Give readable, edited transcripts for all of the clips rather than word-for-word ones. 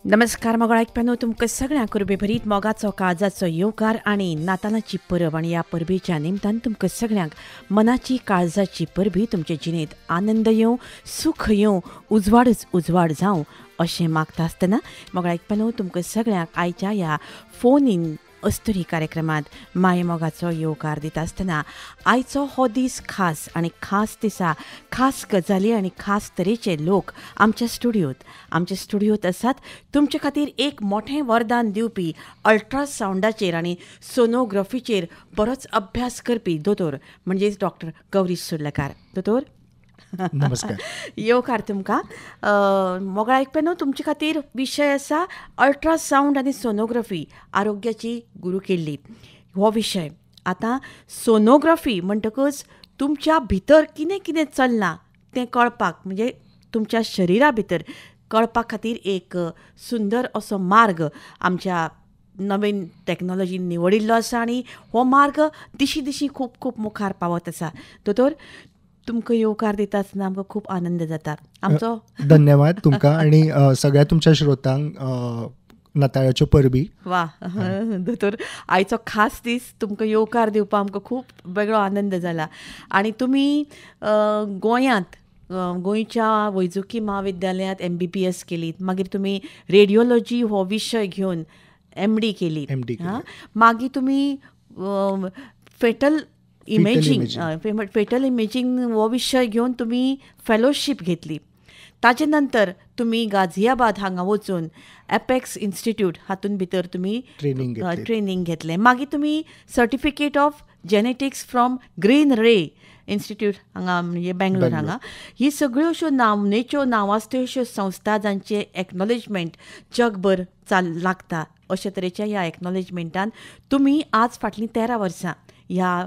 नमस्कार मोगळा ऐकप्यानो तुमकां सगळ्यांक बेभरीत मोगाचो काळजाचो येवकार आनी नातालांची परब आनी ह्या परबेच्या निमतान तुमकां सगळ्यांक मनाची काळजाची परबी तुमचे जिणेंत आनंद येवं, सूख येवं, उजवाडच उजवाड जावं अशें मागता आसतना मोगळा ऐकप्यानो तुमकां सगळ्यांक आयच्या ह्या फोन इन अस्तुरी कार्यक्रमांत माये मोगाचो येवकार दिता आसतना आयचो हो दीस खास आनी खास दिसा खास गजाली आनी खास तरेचे लोक आमच्या स्टुडियोंत आसात तुमचे खातीर एक मोठें वरदान दिवपी अल्ट्रासावंडाचेर आनी सोनोग्राफीचेर बरोच अभ्यास करपी दोतोर म्हणजेच डॉक्टर गौरी सुर्लकार. दोतोर नमस्कार. येवकार तुमकां. मोगळा ऐकप्यानो तुमचे खातीर विशय आसा अल्ट्रासावंड आनी सोनोग्राफी आरोग्याची गुरू केल्ली हो विशय. आतां सोनोग्राफी म्हणटकच तुमच्या भितर कितें कितें चल्लां तें कळपाक म्हणजे तुमच्या शरिरा भितर कळपा खातीर एक सुंदर असो मार्ग आमच्या नवीन टॅक्नॉलॉजीन निवडिल्लो आसा आनी हो मार्ग दिशी दिशी खूब खूब मुखार पावत आसा. दोतोर तुमकां येवकार दिता आसतना आमकां खूब आनंद जाता. आमचो धन्यवाद तुमकां आनी सगळ्या तुमच्या श्रोतांक नाताळाच्यो परबी. वा दोतोर आयचो खास दीस तुमकां येवकार दिवपाक आमकां खूब वेगळो आनंद जाला. आनी तुमी गोंयांत गोंयच्या वैजकी महाविद्यालयांत MBBS केलीत, मागीर तुमी रेडिओलॉजी हो विशय घेवन MD केली. मागीर तुमी फेटल इमेजींग हो विशय घेवन तुमी फेलोशीप घेतली. ताचे नंतर तुमी गाझियाबाद हांगा वचून एपेक्स इन्स्टिट्यूट हातून भितर तुमी ट्रेनिंग घेतलें. मागीर तुमी certificate of genetics from green ray institute हांगा म्हणजे बेंगलोर हांगा. ही सगळ्यो अश्यो नामनेच्यो नांवाजत्यो अश्यो संस्था जांचे एक्नॉलेजमेंट जगभर लागता अशे तरेच्या ह्या एक्नॉलेजमेंटान तुमी आज फाटलीं 13 वर्सां ह्या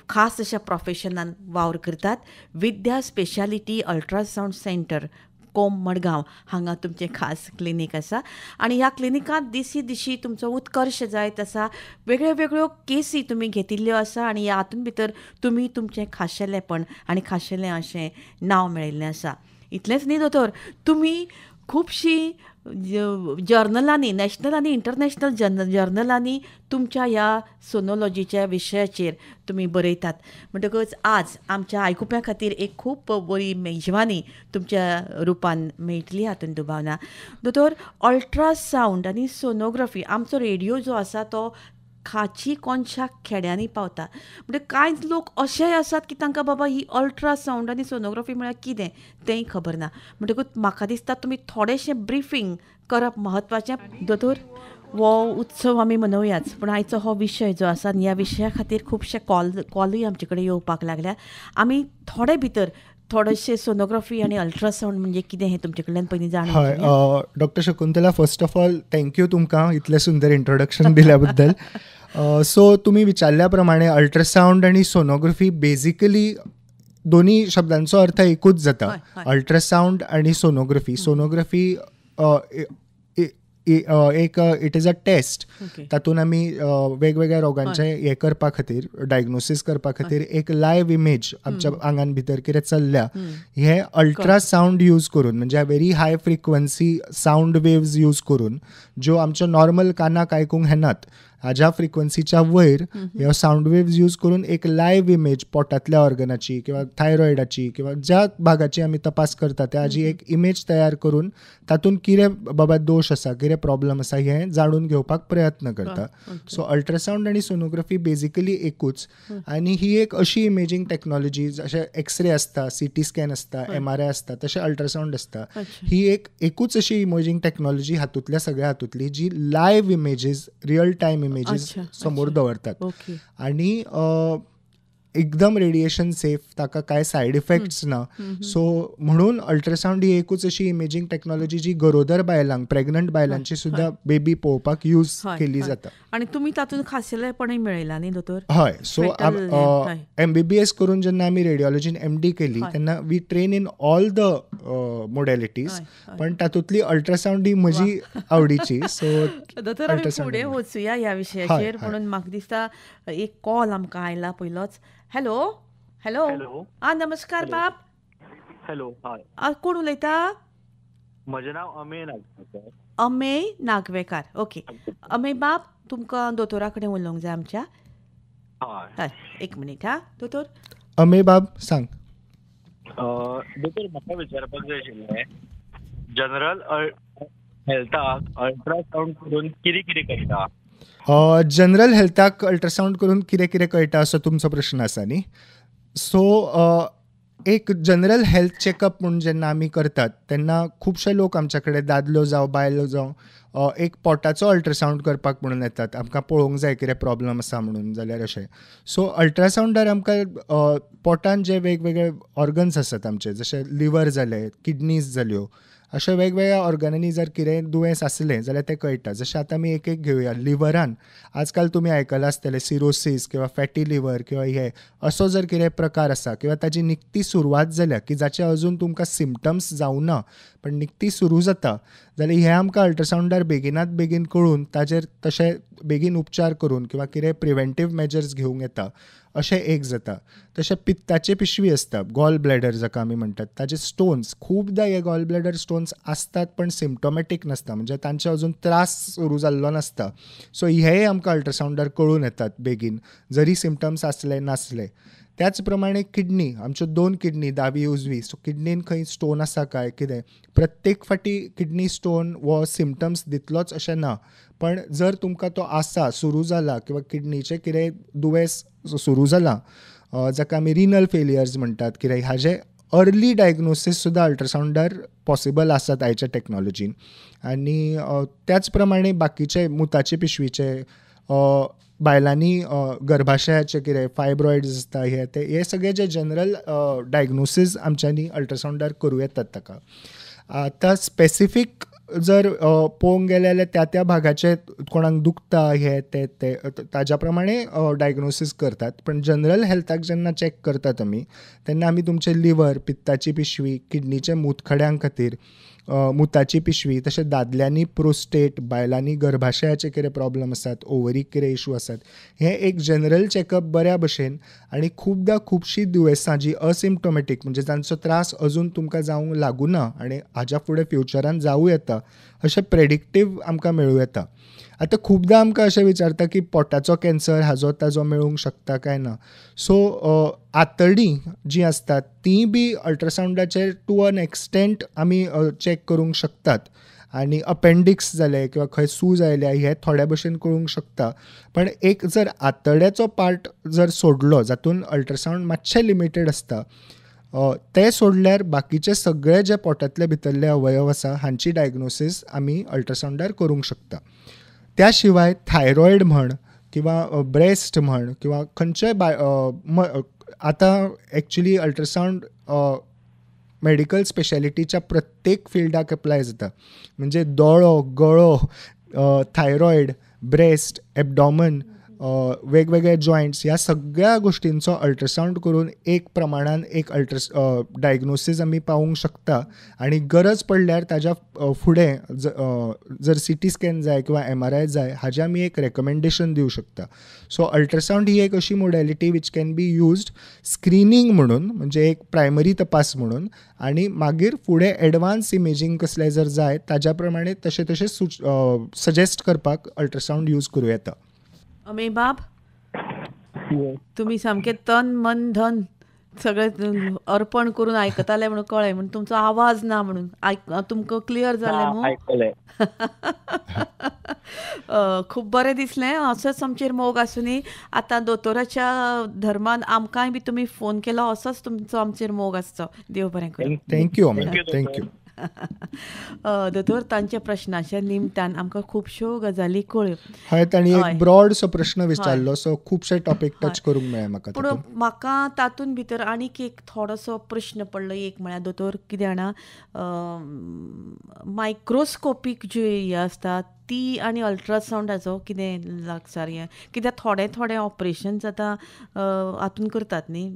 खास अशा प्रोफेशनान वावर करतात. विद्या स्पेशालिटी अल्ट्रासावंड सेंटर कोम मडगांव हांगा तुमचें खास क्लिनीक आसा आनी ह्या क्लिनिकांत दिसी दिशी तुमचो उत्कर्श जायत आसा. वेगळ्यो वेगळ्यो केसी तुमी घेतिल्ल्यो आसा आनी ह्या हातून भितर तुमी तुमचें खाशेलेपण आनी खाशेलें अशें नांव मेळयिल्लें आसा. इतलेंच न्ही दोतोर, तुमी खुबशीं जर्नलांनी नॅशनल आनी इंटरनॅशनल जर्नलांनी तुमच्या ह्या सोनोलॉजीच्या विशयाचेर तुमी बरयतात. म्हणटकच आज आमच्या आयकुप्यां खातीर एक खूब बरी मेजवानी तुमच्या रुपान मेळटली हातून दुबाव ना. दोतोर, अल्ट्रासावंड आनी सोनोग्राफी आमचो रेडिओ जो आसा तो खाची कोनशा खेड्यांनी पावता. म्हणजे कांय लोक अशेय आसात की तांकां बाबा ही अल्ट्रासावंड आनी सोनोग्राफी म्हळ्यार कितें तेंय खबर ना. म्हणटकूच म्हाका दिसता तुमी थोडेशें ब्रिफींग करप म्हत्वाचें. दोतोर, हो उत्सव आमी मनोवयाच, पूण आयचो हो विशय जो आसा ह्या विशया खातीर खुबशे कॉलूय आमचे कडेन येवपाक लागल्या. आमी थोडे भितर थोडेशे सोनोग्राफी आनी अल्ट्रासावंड म्हणजे कितें हें तुमचे कडल्यान पयलीं जाणून हय doctor Shakuntala, first of all thank you तुमकां इतलें सुंदर इंट्रोडक्शन दिल्या बद्दल. सो तुमी विचारल्या प्रमाणे अल्ट्रासावंड आनी सोनोग्राफी बेजिकली दोनी शब्दांचो अर्थ एकूच जाता. अल्ट्रासावंड आनी सोनोग्राफी. सोनोग्राफी एक इट इज अ टेस्ट. तातूंत आमी वेगवेगळ्या रोगांचे हे करपा खातीर डायग्नोसीस करपा खातीर एक लायव्ह इमेज आमच्या आंगान भितर कितें चल्ल्या हे अल्ट्रासावंड यूज करून, म्हणजे very high frequency sound waves use करून, ज्यो आमच्या नॉर्मल कानाक आयकूंक येनात, हाज्या फ्रिक्वन्सीच्या वयर ह्यो सावंड वेव्स यूज करून एक लायव्ह इमेज पोटांतल्या ऑर्गनाची किंवा थायरॉयडाची किंवा ज्या भागाची आमी तपास करता त्याची एक इमेज तयार करून तातूंत कितें बाबा दोश आसा, कितें प्रॉब्लम आसा हें जाणून घेवपाक प्रयत्न करता. सो अल्ट्रासावंड आनी सोनोग्राफी बेजिकली एकूच. आनी ही एक अशी इमेजींग टॅक्नॉलॉजी जशें एक्सरे आसता, CT स्कॅन आसता, MRI आसता, तशें अल्ट्रासावंड आसता. ही एकूच अशी इमेजींग टॅक्नॉलॉजी हातूंतल्या सगळ्या हातूंतली जी live images, real time images समोर दवरतात. आनी एकदम रेडिएशन सेफ, ताका कांय सायड इफेक्ट्स ना. सो म्हणून अल्ट्रासावंड ही एकूच अशी इमेजींग टॅक्नॉलॉजी जी गरोदर बायलांक, प्रेग्नंट बायलांची सुद्धा बेबी पळोवपाक यूज केली जाता. आनी तुमी तातूंत खाशेलेपणूय मेळयलां न्ही दोतोर? हय. सो MBBS करून जेन्ना आमी रेडिओलॉजीन MD केली तेन्ना we train in all the modalities, पण तातूंतली अल्ट्रासावंड ही म्हजी आवडीची. सो दोतोर, आमी फुडें वचुया ह्या विशयाचेर. म्हणून म्हाका दिसता एक कॉल आमकां आयला पयलोच. Hello hello. नमस्कार बाब. हॅलो. कोण उलयता? म्हजें नांव अमेय नागवेकर. अमेय नागवेकार. ओके. अमेय बाब, तुमकां दोतोरा कडेन उलोवंक जाय आमच्या. हय. हय, एक मिनीट हा दोतोर. अमेय बाब सांग. दोतोर, म्हाका विचारपाक जाय आशिल्लें, जनरल हेल्थाक अल्ट्रासावंड करून कितें कितें कळटा? जनरल हेल्थाक अल्ट्रासावंड करून कितें कितें कळटा असो तुमचो प्रश्न आसा न्ही. सो एक जनरल हेल्थ चॅकअप म्हणून जेन्ना आमी करतात तेन्ना खुबशे लोक आमच्या कडेन, दादलो जावं बायलो जावं, एक पोटाचो अल्ट्रासावंड करपाक म्हणून येतात. आमकां पळोवंक जाय कितें प्रॉब्लम आसा म्हणून, जाल्यार अशें. सो अल्ट्रासावंडार आमकां पोटान जे वेगवेगळे ऑर्गन्स आसात आमचे, जशे लिवर जाले, किडनीज जाल्यो, अशा वेगवेगळ्या ऑर्गनांनी जर कितें दुयेंस आसलें जाल्यार तें कळटा. जशें आतां आमी एक एक घेवया. लिव्हरान आजकाल तुमी आयकलां आसतलें सिरोसीस किंवा फॅटी लिव्हर किंवा हे असो जर कितें प्रकार आसा किंवा ताची निकती सुरवात जाल्या की जाचे अजून तुमकां सिमटम्स जावना पण निकती सुरू जाता, जाल्यार हें आमकां अल्ट्रासावंडार बेगिनात बेगीन कळून ताचेर तशें बेगीन उपचार करून किंवा कितें प्रिव्हेंटीव मेजर्स घेवंक येता, अशें एक जाता. तशें पित्ताची पिशवी आसता, गॉल ब्लॅडर जाका आमी म्हणटात, ताचे स्टोन्स, खुबदां हे गॉल ब्लॅडर स्टोन्स आसतात पण सिमटोमॅटीक नासता, म्हणजे तांचे अजून त्रास सुरू जाल्लो नासता. सो हेय आमकां अल्ट्रासावंडार कळून येतात बेगीन, जरी सिमटम्स आसले नासले. त्याच प्रमाणे किडनी, आमच्यो 2 किडनी, दावी उजवी, सो किडनीन खंय स्टोन आसा काय कितें, प्रत्येक फाटी किडनी स्टोन वो सिमटम्स दितलोच अशें ना. पण जर तुमकां तो आसा, सुरू जाला किंवा किडनीचें कितें दुयेंस सुरू जाला, जाका आमी रिनल फेलियर्स म्हणटात, कितें हाजें अर्ली डायग्नोसीस सुद्दां अल्ट्रासावंडार पॉसिबल आसात आयच्या टॅक्नॉलॉजीन. आनी त्याच प्रमाणे बाकीचे मुताचे पिशवीचे, बायलांनी गर्भाशयाचे कितें फायब्रॉइड्स आसता, हे सगळे जे जनरल डायग्नोसीस आमच्यांनी अल्ट्रासावंडार करूं येतात ताका. आतां स्पेसिफीक जर पळोवंक गेले जाल्यार त्या त्या भागाचे कोणाक दुखता हे ते ताज्या प्रमाणे डायग्नोसीस करतात. पण जनरल हेल्थाक जेन्ना चॅक करतात आमी, तेन्ना आमी तुमचे लिवर, पित्ताची पिशवी, किडनीचे मुतखड्यां खातीर, मुताची पिशवी, तशें दादल्यांनी प्रोस्टेट, बायलांनी गर्भाशयाचे कितें प्रॉब्लम आसात, ओवरीक कितें इशू आसात, हें एक जनरल चॅकअप बऱ्या भशेन. आनी खुबदां खुबशीं दुयेंसां जी असिमटोमॅटीक, म्हणजे तांचो त्रास अजून तुमकां जावंक लागूना आनी हाज्या फुडें फ्युचरान जावूं येता, अशें प्रेडिक्टीव आमकां मेळूं येता. आतां खुबदां आमकां अशें विचारता की पोटाचो कॅन्सर हाजो ताजो मेळूंक शकता काय ना. सो आतडी जी आसतात ती बी अल्ट्रासावंडाचेर टू अन एक्सटेंट आमी चॅक करूंक शकतात. आनी अपेंडिक्स जाले किंवा खंय सूज आयल्या हे थोड्या भशेन कळूंक शकता. पण एक जर आतड्याचो पार्ट जर सोडलो, जातून अल्ट्रासावंड मातशें लिमिटेड आसता, ते सोडल्यार बाकीचे सगळे जे पोटांतले भितरले अवयव आसा हांची डायग्नोसीस आमी अल्ट्रासावंडार करूंक शकता. त्या शिवाय थायरॉयड म्हण किंवा ब्रेस्ट म्हण किंवा खंयचेय आतां एक्चुली अल्ट्रासावंड मेडिकल स्पेशालिटीच्या प्रत्येक फिल्डाक एप्लाय जाता. म्हणजे दोळो, गळो, थायरॉयड, ब्रेस्ट, एबडॉमन, वेगवेगळे जॉयंट्स, ह्या सगळ्या गोष्टींचो अल्ट्रासावंड करून एक प्रमाणान एक डायग्नोसीस आमी पावोवंक शकता. आनी गरज पडल्यार ताज्या फुडें जर CT स्कॅन जाय किंवा MRI जाय, हाजें आमी एक रेकमेंडेशन दिवं शकता. सो अल्ट्रासावंड ही एक अशी modality which can be used screening म्हणून, म्हणजे एक प्रायमरी तपास म्हणून, आनी मागीर फुडें एडवान्स इमेजींग कसलें जर जाय ताज्या प्रमाणे तशें सजेस्ट करपाक अल्ट्रासावंड यूज करूं येता. अमेय बाब, तुमी सामके तन मन धन सगळें अर्पण करून आयकताले म्हणून कळ्ळें. म्हणून तुमचो आवाज ना म्हणून तुमकां क्लियर जालें न्हू. खूब बरें दिसलें. असोच आमचेर मोग आसूनी. आतां दोतोराच्या धर्मान आमकांय बी तुमी फोन केलो, असोच तुमचो आमचेर मोग आसचो. देव बरें करूं. Thank you thank you. दोतोर, तांच्या प्रश्नाच्या निमतान आमकां खुबश्यो गजाली कळ्ळ्यो. हय, तांणी एक ब्रॉडसो प्रश्न विचारलो, सो खुबशे टॉपीक टच करूंक मेळ्ळे म्हाका. पूण म्हाका तातूंत भितर आनीक एक थोडोसो प्रश्न पडलो. एक म्हळ्यार दोतोर, कितें जाणा, मायक्रोस्कोपीक जी हे आसता ती आनी अल्ट्रासावंडाचो कितें लागसार हें, कित्याक थोडे ऑपरेशन आतां हातून करतात न्ही,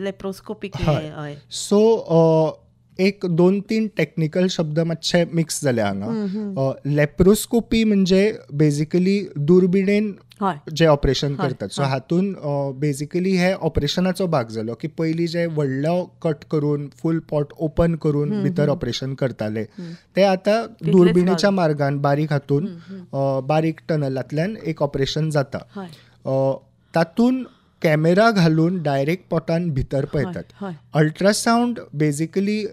लेप्रोस्कोपीक. हय. सो एक 2-3 टेक्निकल शब्द मातशे मिक्स जाले हांगा. लेप्रोस्कोपी म्हणजे बेजिकली दुर्बिणेन हय जे ऑपरेशन हय, करतात. सो हय. हातून बेसिकली हे ऑपरेशनाचो भाग जालो की पयलीं जे व्हडलो कट करून फूल पॉट ओपन करून भितर ऑपरेशन करताले ते आतां दुर्बिणीच्या मार्गान बारीक हातून बारीक टनलांतल्यान एक ऑपरेशन जाता. हय तातून कॅमेरा घालून डायरेक्ट पोटान भितर हय पळयतात. हय ultrasound basically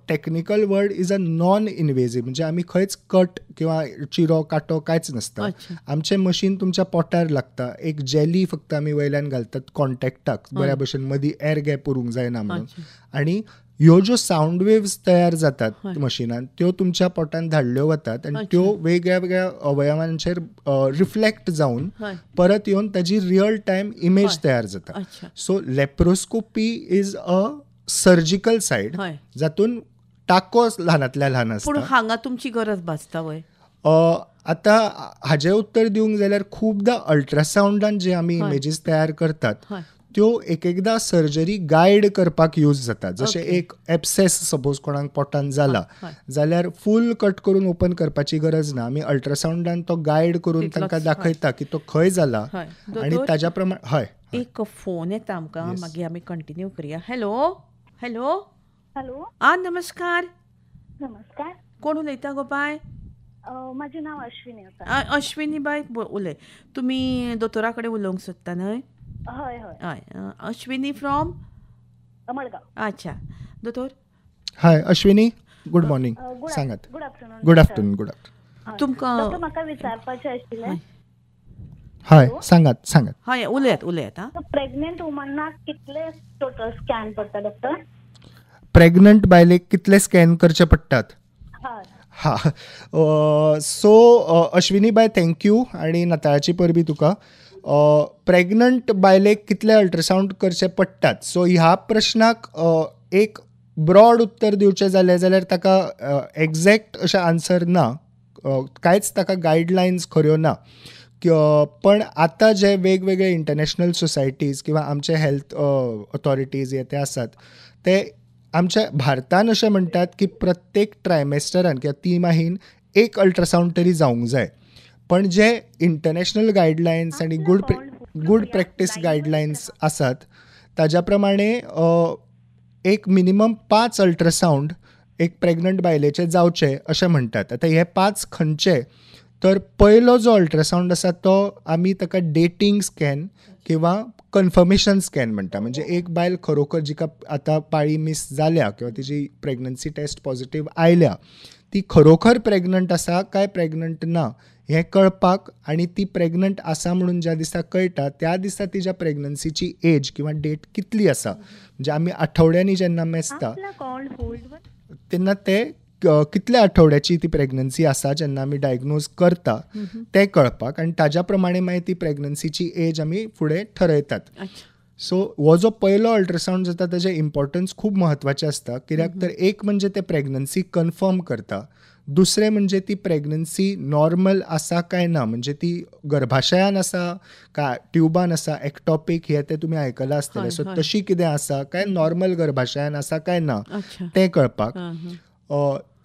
technical word is a non invasive, म्हणजे आमी खंयच कट किंवा चिरो कांटो कांयच नसता. अच्छा. आमचें मशीन तुमच्या पोटार लागता, एक जेली फक्त आमी वयल्यान घालतात कॉन्टॅक्टाक बऱ्या भशेन, मदीं एअर गॅप उरूंक जायना म्हणून. आनी ह्यो ज्यो साऊंड वेव्स तयार जातात मशिनान त्यो तुमच्या पोटान धाडल्यो वतात आनी त्यो वेगळ्या वेगळ्या अवयवांचेर रिफ्लेक्ट जावन परत येवन ताजी रियल टायम इमेज तयार जाता. अच्छा. So laparoscopy is a surgical said हय. जातून टाको ल्हानांतल्या ल्हान पूण आसता. हांगा तुमची गरज भासता वय. आतां हाजें उत्तर दिवंक जाल्यार खुबदां अल्ट्रासाउंडान जे आमी इमेजीस तयार करतात हय त्यो एक एकदां सर्जरी गायड करपाक यूज जातात. जशें एक एब्सेस सपोज कोणाक पोटान जाला जाल्यार फूल कट करून ओपन करपाची गरज ना. आमी अल्ट्रासाउंडान तो गायड करून तांकां दाखयता की तो खंय जाला आनी ताज्या प्रमाण. हय एक फोन येता आमकां, मागीर आमी कंटिन्यू करया. Hello hello hello. नमस्कार. नमस्कार. कोण उलयता गो बाय? माझे नाव अश्विनी आसा. अश्विनी बाय उलय. तुमी दोतोरा कडेन उलोवंक सोदता न्हय? हय हय. हय अश्विनी फ्रॉम मडगांव. अच्छा. दोतोर हाय अश्विनी, गुड मॉर्निंग. सांगात. Good afternoon. Good afternoon. Good afternoon. तुमकां डॉक्टर म्हाका विचारपाचें आशिल्लें. हय सांगात सांगात. हय उलयात आं. प्रेग्नेंट वुमनाक कितले टोटल स्कॅन पडटा डॉक्टर? प्रेग्नंट बायलेक कितले स्कॅन करचे पडटात? हय. सो अश्विनी बाय थँक्यू आनी नाताळाची परबी तुका. प्रेग्नंट बायलेक कितले अल्ट्रासाउंड करचे पडटात, सो ह्या प्रश्नाक एक ब्रॉड उत्तर दिवचें जाल्यार ताका एग्जॅक्ट अशें आन्सर ना, कांयच ताका गायडलायन्स खऱ्यो ना. पण आतां जे वेगवेगळे इंटरनॅशनल सोसायटीज किंवा आमचे हेल्थ ऑथॉरिटीज हे ते आसात ते आमच्या भारतान अशें म्हणटात की प्रत्येक ट्रायमेस्टरान किंवा तिमाहीन एक अल्ट्रासाउंड तरी जावंक जाय. पण जे इंटरनॅशनल गायडलायन्स आनी गूड प्रॅक्टीस गायडलायन्स आसात ताज्या प्रमाणे एक मिनिमम 5 अल्ट्रासाउंड एक प्रेग्नंट बायलेचे जावचे अशें म्हणटात. आतां हे 5 खंयचे, तर पयलो जो अल्ट्रासाउंड आसा तो आमी ताका डेटिंग स्कॅन किंवा कन्फर्मेशन स्कॅन म्हणटा. म्हणजे एक बायल खरोखर जिका आतां पाळी मिस जाल्या किंवा तिची प्रेग्नन्सी टेस्ट पॉझिटिव्ह आयल्या ती खरोखर प्रेग्नंट आसा काय प्रेग्नंट ना हें कळपाक, आनी ती प्रेग्नंट आसा म्हणून ज्या दिसा कळटा त्या दिसा तिच्या प्रेग्नन्सीची एज किंवा डेट कितली आसा. म्हणजे आमी आठवड्यांनी जेन्ना मेजता तेन्ना ते कितल्या आठवड्याची ती प्रेग्नन्सी आसा जेन्ना आमी डायग्नोज करता तें कळपाक, आनी ताज्या प्रमाणे मागीर ती प्रेग्नन्सीची एज आमी फुडें ठरयतात. सो हो जो पयलो अल्ट्रासाउंड जाता ताजें इम्पॉर्टन्स खूब म्हत्वाचें आसता. कित्याक तर एक म्हणजे ते प्रेग्नन्सी कन्फर्म करता, दुसरें म्हणजे ती प्रेग्नन्सी नॉर्मल आसा काय ना, म्हणजे ती गर्भाशयान आसा काय ट्युबान आसा, एक्टॉपिक हे ते तुमी आयकलां आसतलें. सो तशी कितें आसा काय नॉर्मल गर्भाशयान आसा काय ना तें कळपाक.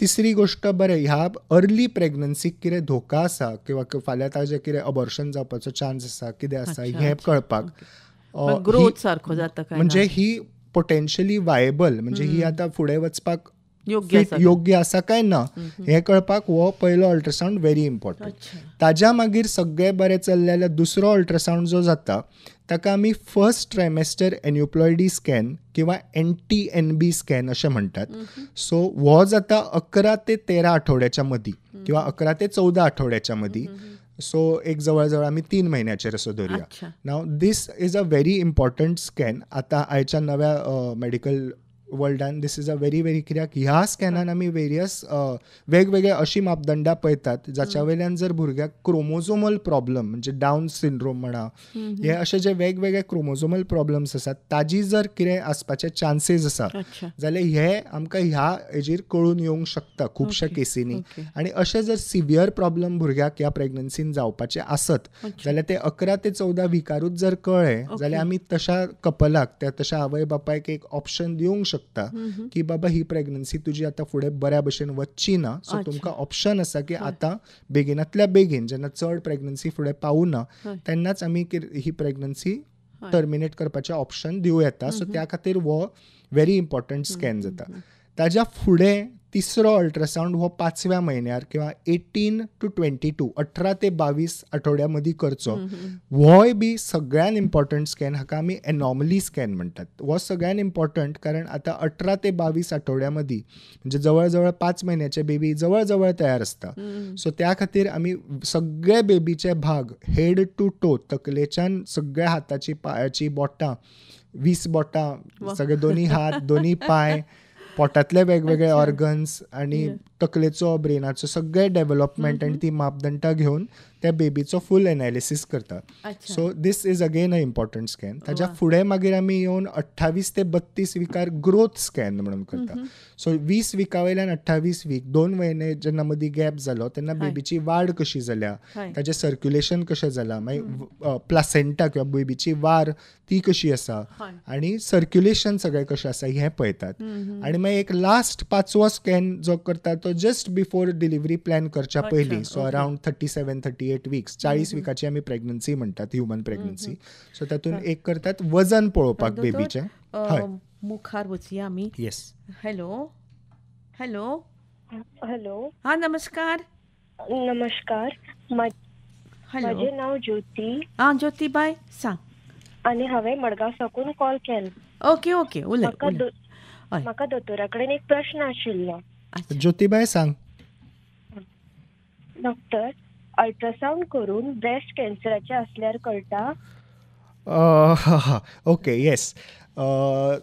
तिसरी गोश्ट, बरें ह्या अर्ली प्रेग्नन्सीक कितें धोका आसा किंवा फाल्यां ताजें कितें अबॉर्शन जावपाचो चान्स आसा कितें आसा हें कळपाक. ग्रोथ सारको जाता काय म्हणजे ही पोटेन्शियली वायबल, म्हणजे ही आतां फुडें वचपाक योग्य आसा काय ना हें कळपाक हो पयलो अल्ट्रासाउंड व्हेरी इम्पॉर्टंट. ताज्या मागीर सगळें बरें चल्लें जाल्यार दुसरो अल्ट्रासाउंड जो जाता ताका आमी फर्स्ट ट्रायमेस्टर एन्युप्लॉयडी स्कॅन किंवा NT-NB स्कॅन अशें म्हणटात. सो हो जाता 11 ते 13 आठवड्याच्या मदीं किंवा 11 ते 14 आठवड्याच्या मदीं. सो एक जवळ जवळ आमी 3 म्हयन्याचेर असो धरया. Now this is a very important scan. आतां आयच्या नव्या मेडिकल वर्ल्डान this is a very very, कित्याक ह्या स्कॅनान आमी वेरियस वेगवेगळे अशी मापदंडां पळयतात जाच्या वयल्यान जर भुरग्याक क्रोमोझोमल प्रॉब्लम म्हणजे डावन सिंड्रोम म्हणा हे अशे जे वेगवेगळे क्रोमोझोमल प्रॉब्लम्स आसात ताजी जर कितें आसपाचे चान्सीस आसा जाल्यार हे आमकां ह्या हेजेर कळून येवंक शकता खुबश्या केसींनी. आनी अशे जर सिवियर प्रॉब्लम भुरग्याक ह्या प्रेग्नन्सीन जावपाचे आसत जाल्यार ते 11 ते 14 विकारूच जर कळ्ळे जाल्यार आमी तशा कपलाक त्या तशा आवय बापायक एक ऑप्शन दिवंक शकता शकता की बाबा ही प्रेग्नन्सी तुजी आतां फुडें बऱ्या भशेन वचची ना, सो तुमकां ऑप्शन आसा की आतां बेगिनांतल्या बेगीन जेन्ना चड प्रेग्नन्सी फुडें पावूना तेन्नाच आमी ही प्रेग्नन्सी टर्मिनेट करपाचें ऑप्शन दिवं येता. सो त्या खातीर हो व्हेरी इम्पॉर्टंट स्कॅन जाता. ताज्या फुडें तिसरो अल्ट्रासावंड हो 5व्या म्हयन्यार किंवा 18 to 22 18 ते 22 आठवड्या मदीं करचो. होय बी सगळ्यान इम्पॉर्टंट स्कॅन, हाका आमी एनॉमली स्कॅन म्हणटात. हो सगळ्यान इम्पॉर्टंट कारण आतां 18 ते 22 आठवड्या मदीं म्हणजे जवळ जवळ 5 म्हयन्याचे बेबी जवळ जवळ तयार आसता. सो त्या खातीर आमी सगळे बेबीचे भाग हेड टू टो, तकलेच्यान सगळ्या हाताची पांयाची बोटां 20 बोटां सगळे दोनी हात दोनी पांय पोटांतले वेगवेगळे ऑर्गन्स आनी तकलेचो ब्रेनाचो सगळे डेव्हलपमेंट आनी ती मापदंडां घेवन त्या बेबीचो फूल एनालिसीस करता. So this is again a important scan. ताच्या फुडें मागीर आमी येवन 28 ते 32 विकार ग्रोथ स्कॅन म्हणून करता. सो 20 विका वयल्यान 28 वीक 2 म्हयने जेन्ना मदीं गॅप जालो तेन्ना बेबीची वाड कशी जाल्या, ताचें सर्क्युलेशन कशें जालां, मागीर प्लासेंटा किंवा बेबीची वार ती कशी आसा आनी सर्क्युलेशन सगळें कशें आसा हें पळयतात. आनी मागीर एक लास्ट 5वो स्कॅन जो करता तो जस्ट बिफोर डिलिव्हरी प्लॅन करच्या पयलीं. सो अरावंड 37-38 वीक्स 40 विकाची आमी प्रेग्नन्सी म्हणटात, ह्युमन प्रेग्नन्सी. सो तातूंत एक करतात वजन पळोवपाक बेबीचें. हय, मुखार वचया आमी. येस. Hello hello hello. हा नमस्कार. नमस्कार. हॅलो, माझे नाव ज्योती हा ज्योतिबाई सांग. आणि हांवें मडगांव साकून कॉल केलो. ओके ओके उलय. म्हाका दोतोरा कडेन एक प्रश्न आशिल्लो. ज्योतिबाई सांग. डॉक्टर, अल्ट्रासाउंड करून ब्रेस्ट कॅन्सराचे असल्यार कळटा? Okay, yes.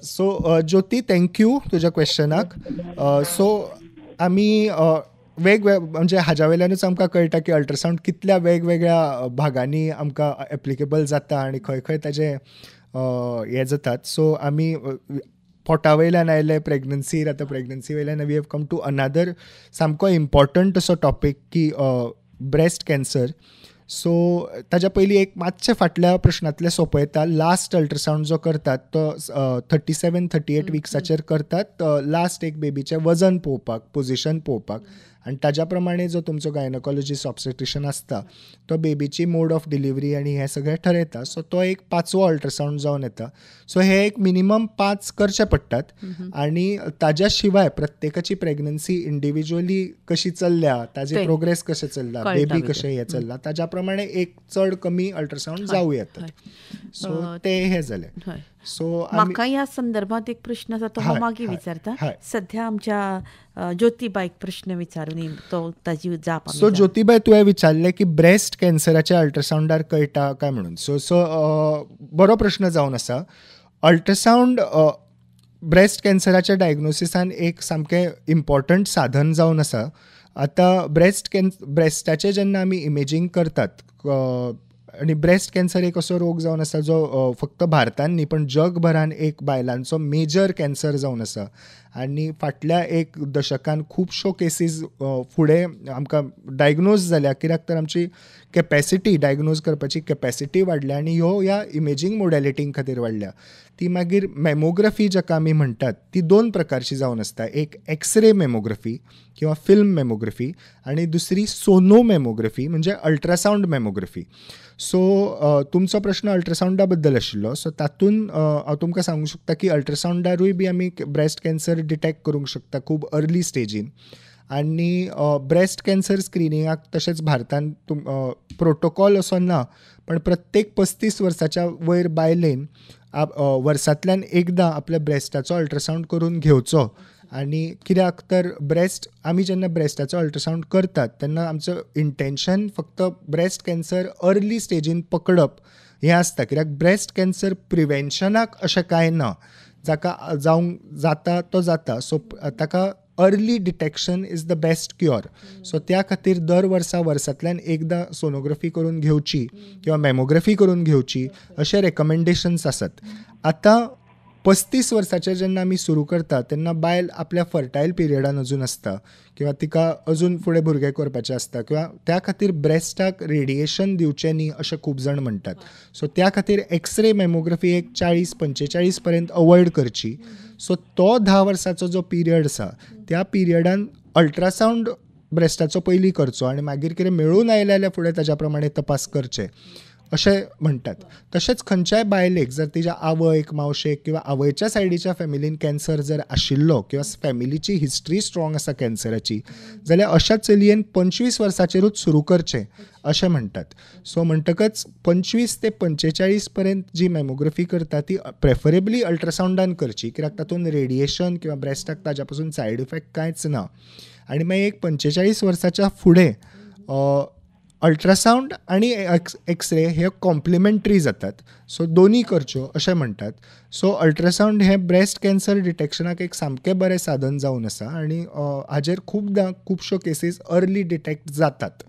सो ज्योती, थँक्यू तुज्या क्वेश्चनाक. सो आमी म्हणजे हाज्या वयल्यानूच आमकां कळटा की अल्ट्रासाउंड कितल्या वेगवेगळ्या भागांनी आमकां एप्लिकेबल जाता आनी खंय खंय ताजे हे जातात. सो आमी पोटा वयल्यान आयले प्रेग्नन्सी, आतां प्रेग्नन्सी वयल्यान we have come to another सामको इम्पॉर्टंट असो टॉपीक की ब्रेस्ट कॅन्सर. सो ताच्या पयलीं एक मातशे फाटल्या प्रश्नांतले सोंपयता. लास्ट अल्ट्रासाउंड जो करतात तो 37-38 विक्साचेर करतात, लास्ट एक बेबीचें वजन पळोवपाक, पोझिशन पळोवपाक. आनी ताज्या प्रमाणे जो तुमचो गायनोकॉलॉजिस्ट ऑब्स्टेट्रिशियन आसता तो बेबीची मोड ऑफ डिलिव्हरी आनी हें सगळें ठरयता. सो तो एक 5वो अल्ट्रासाउंड जावन येता. सो हे एक मिनिमम 5 करचे पडटात. आनी ताज्या शिवाय प्रत्येकाची प्रेग्नन्सी इंडिविज्युअली कशी चल्ल्या, ताजे प्रोग्रेस कशें चल्ला, बेबी कशें हें चल्लां, ताज्या प्रमाणे एक चड कमी अल्ट्रासाउंड जावं येतात. सो ते हें जालें. सो म्हाका ह्या संदर्भात एक प्रश्न आसा तो हांव मागीर विचारता. सध्या आमच्या ज्योतिबाईक प्रश्न विचारून तो ताजी जाप. सो ज्योतिबाई, तुवें विचारलें की ब्रेस्ट कॅन्सराच्या अल्ट्रासाउंडार कळटा काय म्हणून. सो बरो प्रश्न जावन आसा. अल्ट्रासाउंड ब्रेस्ट कॅन्सराच्या डायग्नोसिसान एक सामकें इम्पॉर्टंट साधन जावन आसा. आतां ब्रेस्टाचें जेन्ना आमी इमेजींग करतात, आनी ब्रेस्ट कॅन्सर एक असो रोग जावन आसा जो फक्त भारतान न्ही पण जगभरान एक बायलांचो मेजर कॅन्सर जावन आसा. आनी फाटल्या एक दशकान खुबश्यो केसीस फुडें आमकां डायग्नोज जाल्या, कित्याक तर आमची कॅपॅसिटी डायग्नोज करपाची कॅपॅसिटी वाडल्या आनी ह्या इमेजींग मोडॅलिटी खातीर वाडल्या. ती मागीर मॅमोग्राफी जाका आमी म्हणटात ती 2 प्रकारची जावन आसता. एक एक्सरे मॅमोग्राफी किंवा फिल्म मॅमोग्राफी आनी दुसरी सोनो मॅमोग्राफी म्हणजे अल्ट्रासाउंड मॅमोग्राफी. सो तुमचो प्रश्न अल्ट्रासाउंडा बद्दल आशिल्लो. सो तातूंत हांव तुमकां सांगूंक शकता की अल्ट्रासाउंडारूय बी आमी ब्रेस्ट कॅन्सर डिटेक्ट करूंक शकता खूब अर्ली स्टेजीन. आनी ब्रेस्ट कॅन्सर स्क्रिनिंगाक तशेंच भारतान प्रोटोकॉल असो ना, पण प्रत्येक 35 वर्साच्या वयर बायलेन वर्सांतल्यान एकदां आपल्या ब्रेस्टाचो अल्ट्रासाउंड करून घेवचो. आनी कित्याक तर आमी जेन्ना ब्रेस्टाचो अल्ट्रासाउंड करतात तेन्ना आमचो इंटेंशन फक्त ब्रेस्ट कॅन्सर अर्ली स्टेजीन पकडप हें आसता. कित्याक ब्रेस्ट कॅन्सर प्रिवेंशनाक अशें कांय ना, जाका जावंक जाता तो जाता. सो ताका early detection is the best cure. So त्या खातीर दर वर्सांतल्यान एकदां सोनोग्राफी करून घेवची किंवा मॅमोग्राफी करून घेवची अशे रेकमेंडेशन्स आसात. आतां 35 वर्साचेर जेन्ना आमी सुरू करता तेन्ना बायल आपल्या फर्टायल पिरियडान अजून आसता किंवा तिका अजून फुडें भुरगें करपाचें आसता किंवा त्या खातीर ब्रेस्टाक रेडिएशन दिवचें न्ही अशें खूब जाण म्हणटात. सो त्या खातीर एक्सरे मॅमोग्राफी एक 40-45 पर्यंत अवॉयड करची. सो तो 10 वर्साचो जो पिरियड आसा त्या पिरियडान अल्ट्रासावंड ब्रेस्टाचो पयलीं करचो आनी मागीर कितें मेळून आयलें जाल्यार फुडें ताज्या प्रमाणे तपास करचे अशें म्हणटात. तशेंच खंयच्याय बायलेक जर तिच्या आवयक मावशेक किंवा आवयच्या सायडीच्या फॅमिलीन कॅन्सर जर आशिल्लो किंवा फॅमिलीची हिस्ट्री स्ट्रॉंग आसा कॅन्सराची जाल्यार अशा चलयेन 25 वर्साचेरूच सुरू करचें अशें म्हणटात. सो म्हणटकच 25 ते 45 पर्यंत जी मॅमोग्राफी करता ती प्रेफरेबली अल्ट्रासावंडान करची कित्याक तातूंत रेडिएशन किंवा ब्रेस्टाक ताज्या पासून सायड इफेक्ट कांयच ना. आनी मागीर एक 45 वर्साच्या फुडें अल्ट्रासावंड आनी एक्सरे हे कॉम्प्लिमेंटरी जातात. सो दोनी करच्यो अशें म्हणटात. सो अल्ट्रासावंड हें ब्रेस्ट कॅन्सर डिटेक्शनाक एक सामकें बरें साधन जावन आसा आनी हाजेर खुबदां खुबश्यो केसीस अर्ली डिटेक्ट जातात.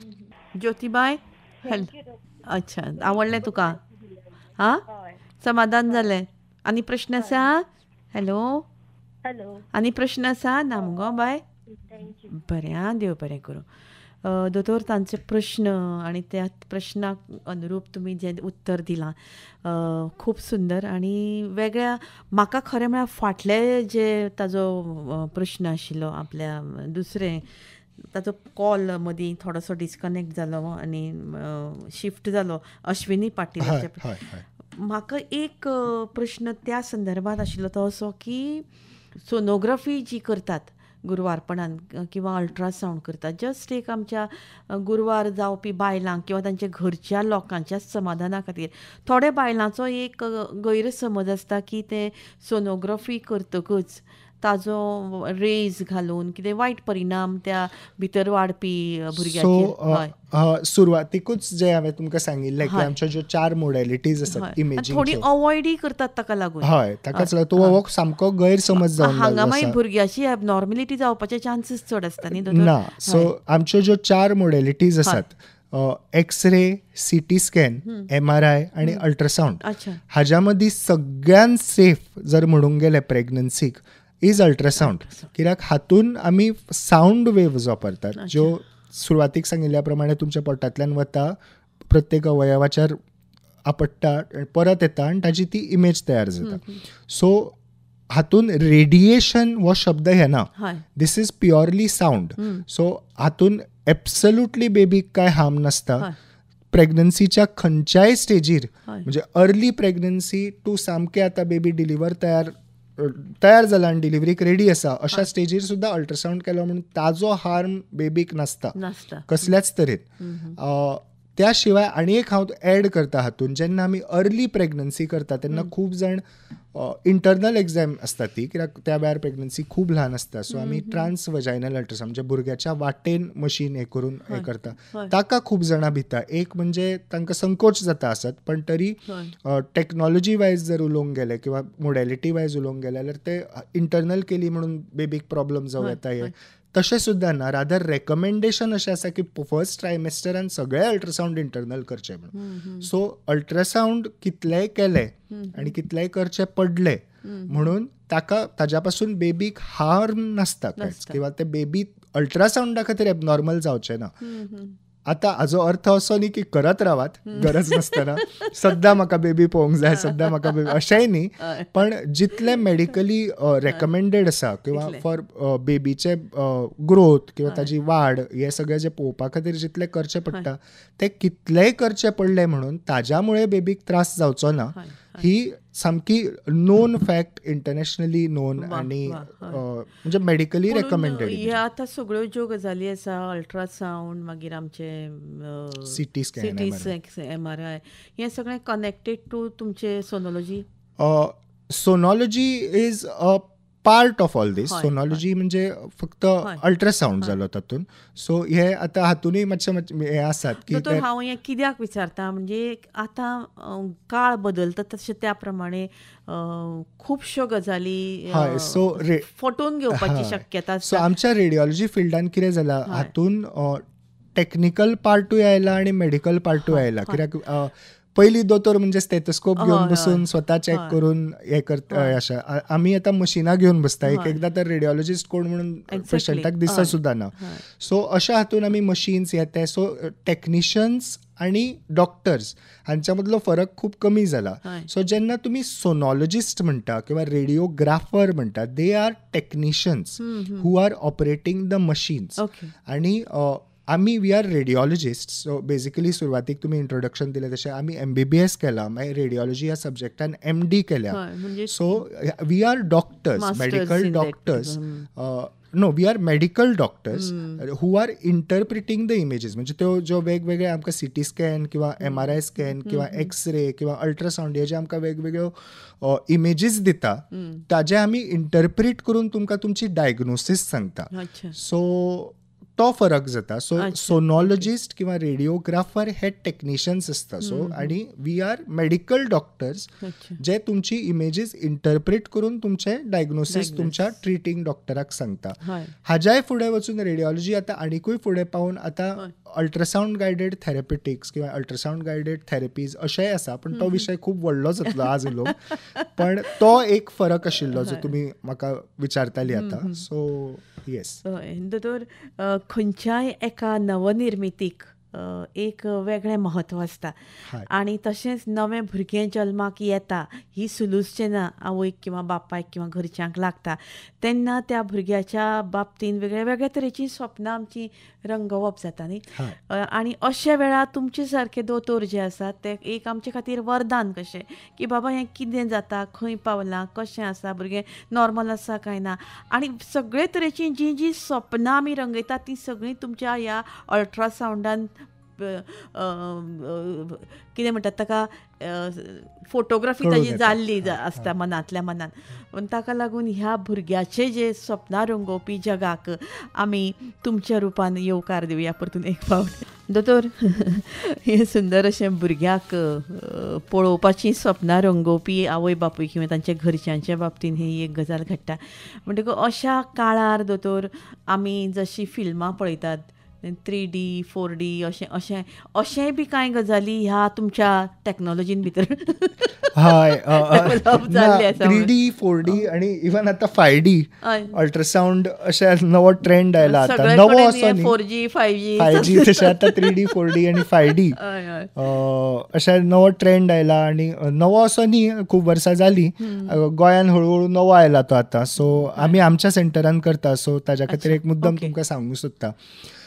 ज्योतिबाय अच्छा आवडलें तुका? हां समाधान जालें. आनी प्रश्न आसा? हॅलो आनी प्रश्न आसा? ना मुगो बाय बरें आं देव बरें करूं. दोतोर तांचे प्रश्न आणि त्या प्रश्नाक अनुरूप तुमी जें उत्तर दिलां खूब सुंदर आनी वेगळ्या म्हाका खरें म्हळ्यार फाटले जे ताजो प्रश्न आशिल्लो आपल्या दुसरें ताजो कॉल मदीं थोडोसो डिस्कनेक्ट जालो आनी शिफ्ट जालो अश्विनी पाटील. म्हाका एक प्रश्न त्या संदर्भात आशिल्लो तो असो की सोनोग्राफी जी करतात गुरवारपणान किंवा अल्ट्रासावंड करतात जस्ट एक आमच्या गुरवार जावपी बायलांक किंवा तांच्या घरच्या लोकांच्या समाधाना खातीर थोड्या बायलांचो एक गैरसमज आसता की ते सोनोग्राफी करतकच ताजो रेज घालून कितें वायट परिणाम त्या भितर वाडपी भुरग्याचेर. सुरवातीकूच जे हांवें तुमकां सांगिल्लें की आमच्यो ज्यो 4 मोडॅलिटीज आसात इमेजींग थोडी अवॉयडूय करतात ताका लागून. हय ताकाच लागून तो हो सामको गैरसमज जावन हांगा मागीर भुरग्याची एबनॉर्मलिटी जावपाचे चान्सीस चड आसता न्ही दोतोर? ना. सो आमच्यो ज्यो 4 मोडॅलिटीज आसात एक्सरे, सीटी स्कॅन, MRI आनी अल्ट्रासावंड हाज्या मदीं सगळ्यान सेफ जर म्हणूंक गेले प्रेग्नन्सीक इज अल्ट्रासावंड. कित्याक हातून आमी सावंड वेव्ज वापरतात ज्यो सुरवातीक सांगिल्ल्या प्रमाणे तुमच्या पोटांतल्यान वता प्रत्येक अवयवाचेर आपडटा परत येता आनी ताची ती इमेज तयार जाता. सो हातून रेडिएशन हो शब्द येना. This is purely sound. So हातून एब्सोल्युटली बेबीक काय हार्म नासता. प्रेग्नन्सीच्या खंयच्याय स्टेजीर म्हणजे अर्ली प्रेग्नन्सी टू सामकें आतां बेबी डिलिव्हर तयार जाला आनी डिलिव्हरीक रेडी आसा अशा स्टेजीर सुद्दां अल्ट्रासावंड केलो म्हणून ताजो हार्म बेबीक नासता कसल्याच तरेन. त्या शिवाय आनी एक हांव एड करता हातून जेन्ना आमी अर्ली प्रेग्नन्सी करता तेन्ना खूब जाण इंटरनल एग्जाम आसता ती कित्याक त्या वेळार प्रेग्नन्सी खूब ल्हान आसता. सो आमी ट्रान्स वजायनल अल्ट्रासावंड म्हणजे भुरग्याच्या वाटेन मशीन हे करून हे करता ताका खूब जाणां भिता. एक म्हणजे तांकां संकोच जाता आसत पण तरी टॅक्नॉलॉजी वायज जर उलोवंक गेले किंवा मोडॅलिटी वायज उलोवंक गेले जाल्यार ते इंटरनल केली म्हणून बेबीक प्रॉब्लम जावं येता. हे तशें सुद्दां ना. रादर रेकमेंडेशन अशें आसा की फर्स्ट ट्रायमेस्टरान सगळे अल्ट्रासावंड इंटरनल करचे म्हणून. सो अल्ट्रासावंड कितलेंय केले आनी कितलेंय करचे पडले म्हणून ताज्या पासून बेबीक हार्म नासता कांयच किंवा ते बेबी अल्ट्रासावंडा खातीर एबनॉर्मल जावचे ना. आतां हाजो अर्थ असो न्ही की करत रावात गरज नासतना सद्दां म्हाका बेबी पळोवंक जाय सद्दां म्हाका बेबी अशेंय न्ही. पण जितले मेडिकली रेकमेंडेड आसा किंवा फॉर बेबीचे ग्रोथ किंवा ताजी वाड हे सगळे जे पळोवपा खातीर जितले करचे पडटा ते कितलेय करचे पडले म्हणून ताज्यामुळे बेबीक त्रास जावचो ना ही सामकी नोन फॅक्ट इंटरनॅशनली नोन आनी म्हणजे मेडिकली रेकमेंडेड. हे आतां सगळ्यो ज्यो गजाली आसा अल्ट्रासावंड मागीर आमचे सीटी स्कॅन MRI हे सगळें कनेक्टेड टू तुमचे sonology. Sonology is a part of all this. Sonology म्हणजे फक्त अल्ट्रासावंड जालो तातून. सो हे आतां हातूनय मातशें हे आसात की हांव हें कित्याक विचारता म्हणजे आतां काळ बदलता तशें त्या प्रमाणे खुबश्यो गजाली फटोवन घेवपाची शक्यता आसता. सो आमच्या रेडिओलॉजी फिल्डान कितें जालां हातून टॅक्निकल पार्टूय आयला आनी मेडिकल पार्टूय आयला. कित्याक पयलीं दोतोर म्हणजे स्टेथोस्कोप घेवन हय, बसून हय. स्वता चॅक हय. करून हे करता अशें. आमी आतां मशिनां घेवन बसता, एक एकदां तर रेडिओलॉजिस्ट कोण म्हणून Exactly. पेशंटाक दिसा हय. सुद्दां ना. हय. सो अशा हातून आमी मशीन्स येता. सो टेक्निशियन्स आणि डॉक्टर्स हांच्या मदलो फरक खूब कमी जाला. हय. सो जेन्ना तुमी सोनॉलॉजिस्ट म्हणटा किंवा रेडिओग्राफर म्हणटा, they are technicians who are operating the machines. Okay. आणि आमी we are radiologist. So basically सुरवातीक तुमी इंट्रोडक्शन दिलें तशें आमी MBBS केलां, मागीर रेडिओलॉजी ह्या सब्जेक्टान MD केल्या. हय, म्हणजे so we are doctors, Masters medical in that. Doctors. No, we are medical doctors who are interpreting the images. म्हणजे त्यो ज्यो वेगवेगळे आमकां CT स्कॅन किंवा MRI स्कॅन किंवा एक्सरे किंवा अल्ट्रासाउंड हे जे आमकां वेगवेगळ्यो इमेजीस दिता, ताजे आमी इंटरप्रीट करून तुमकां तुमची डायग्नोसीस सांगता. अच्छा. सो तो फरक जाता. सो अच्छा, सोनॉलॉजिस्ट किंवा रेडिओग्राफर हे टेक्निशियन्स आसता. सो आणि वी आर मेडिकल डॉक्टर्स अच्छा. जे तुमची इमेजीस इंटरप्रीट करून तुमचे डायग्नोसीस तुमच्या ट्रिटींग डॉक्टराक सांगता. हय. हाज्याय फुडें वचून रेडिओलॉजी आतां आनीकूय फुडें पावून आतां अल्ट्रासाउंड गायडेड थेरपेटिक्स किंवा अल्ट्रासाउंड गायडेड थेरपीज अशेंय आसा. पण तो विशय खूब व्हडलो जातलो आज उलोवंक. पण तो एक फरक आशिल्लो जो तुमी म्हाका विचारताली आतां. So yes. हय. दोतोर, खंयच्याय एका नवनिर्मितीक एक वेगळें महत्व आसता. हाय. आणि तशेंच नवें भुरगें जल्माक येता, ही सुलूस जेन्ना आवयक किंवा बापायक किंवा घरच्यांक लागता, तेन्ना त्या भुरग्याच्या बाबतींत वेगळ्या वेगळ्या तरेचीं स्वप्नां आमची रंगवप जाता न्ही. आणि अशे वेळार तुमचे सारके दोतोर जे आसात ते एक आमचे खातीर वरदान कशें, की बाबा हें कितें जाता, खंय पावलां, कशें आसा, भुरगें नॉर्मल आसा काय ना. आणि सगळे तरेचीं जीं स्वप्नां आमी रंगयतात तीं सगळीं तुमच्या ह्या अल्ट्रासाउंडान कितें म्हणटात ताका, फोटोग्राफी ताजी जाल्ली आसता मनांतल्या मनान. पूण ताका लागून ह्या भुरग्याचे जे स्वप्नां रंगोवपी जगाक आमी तुमच्या रुपान येवकार दिवया परतून एक फावट. दोतोर, हे सुंदर अशें भुरग्याक पळोवपाची स्वप्नां रंगोवपी आवय बापूय किंवा तांच्या घरच्यांच्या बाबतींत ही एक गजाल घडटा. म्हणटकूच अशा काळार दोतोर आमी जशीं फिल्मां पळयतात 3D 4D अशेंय बी कांय गजाली ह्या तुमच्या टॅक्नॉलॉजीन भितर हय. जाल्ले आसा. 3D 4D आणि इवन आता 5D हय. अल्ट्रासाउंड अशे नवो ट्रेंड आयला आता. सगळे नवो कडेन असो न्ही. 4G 5G 5G तशें आता 3D 4D आणि 5D हय, हय. अशे नवो ट्रेंड आयला. आणि नवो असो न्ही, खूब वर्सां जाली. गोंयान हळूहळू नवो आयला तो आतां. सो आमी आमच्या सेंटरान करता. सो ताज्या खातीर एक मुद्दम ओके. तुमकां सांगूंक सोदता.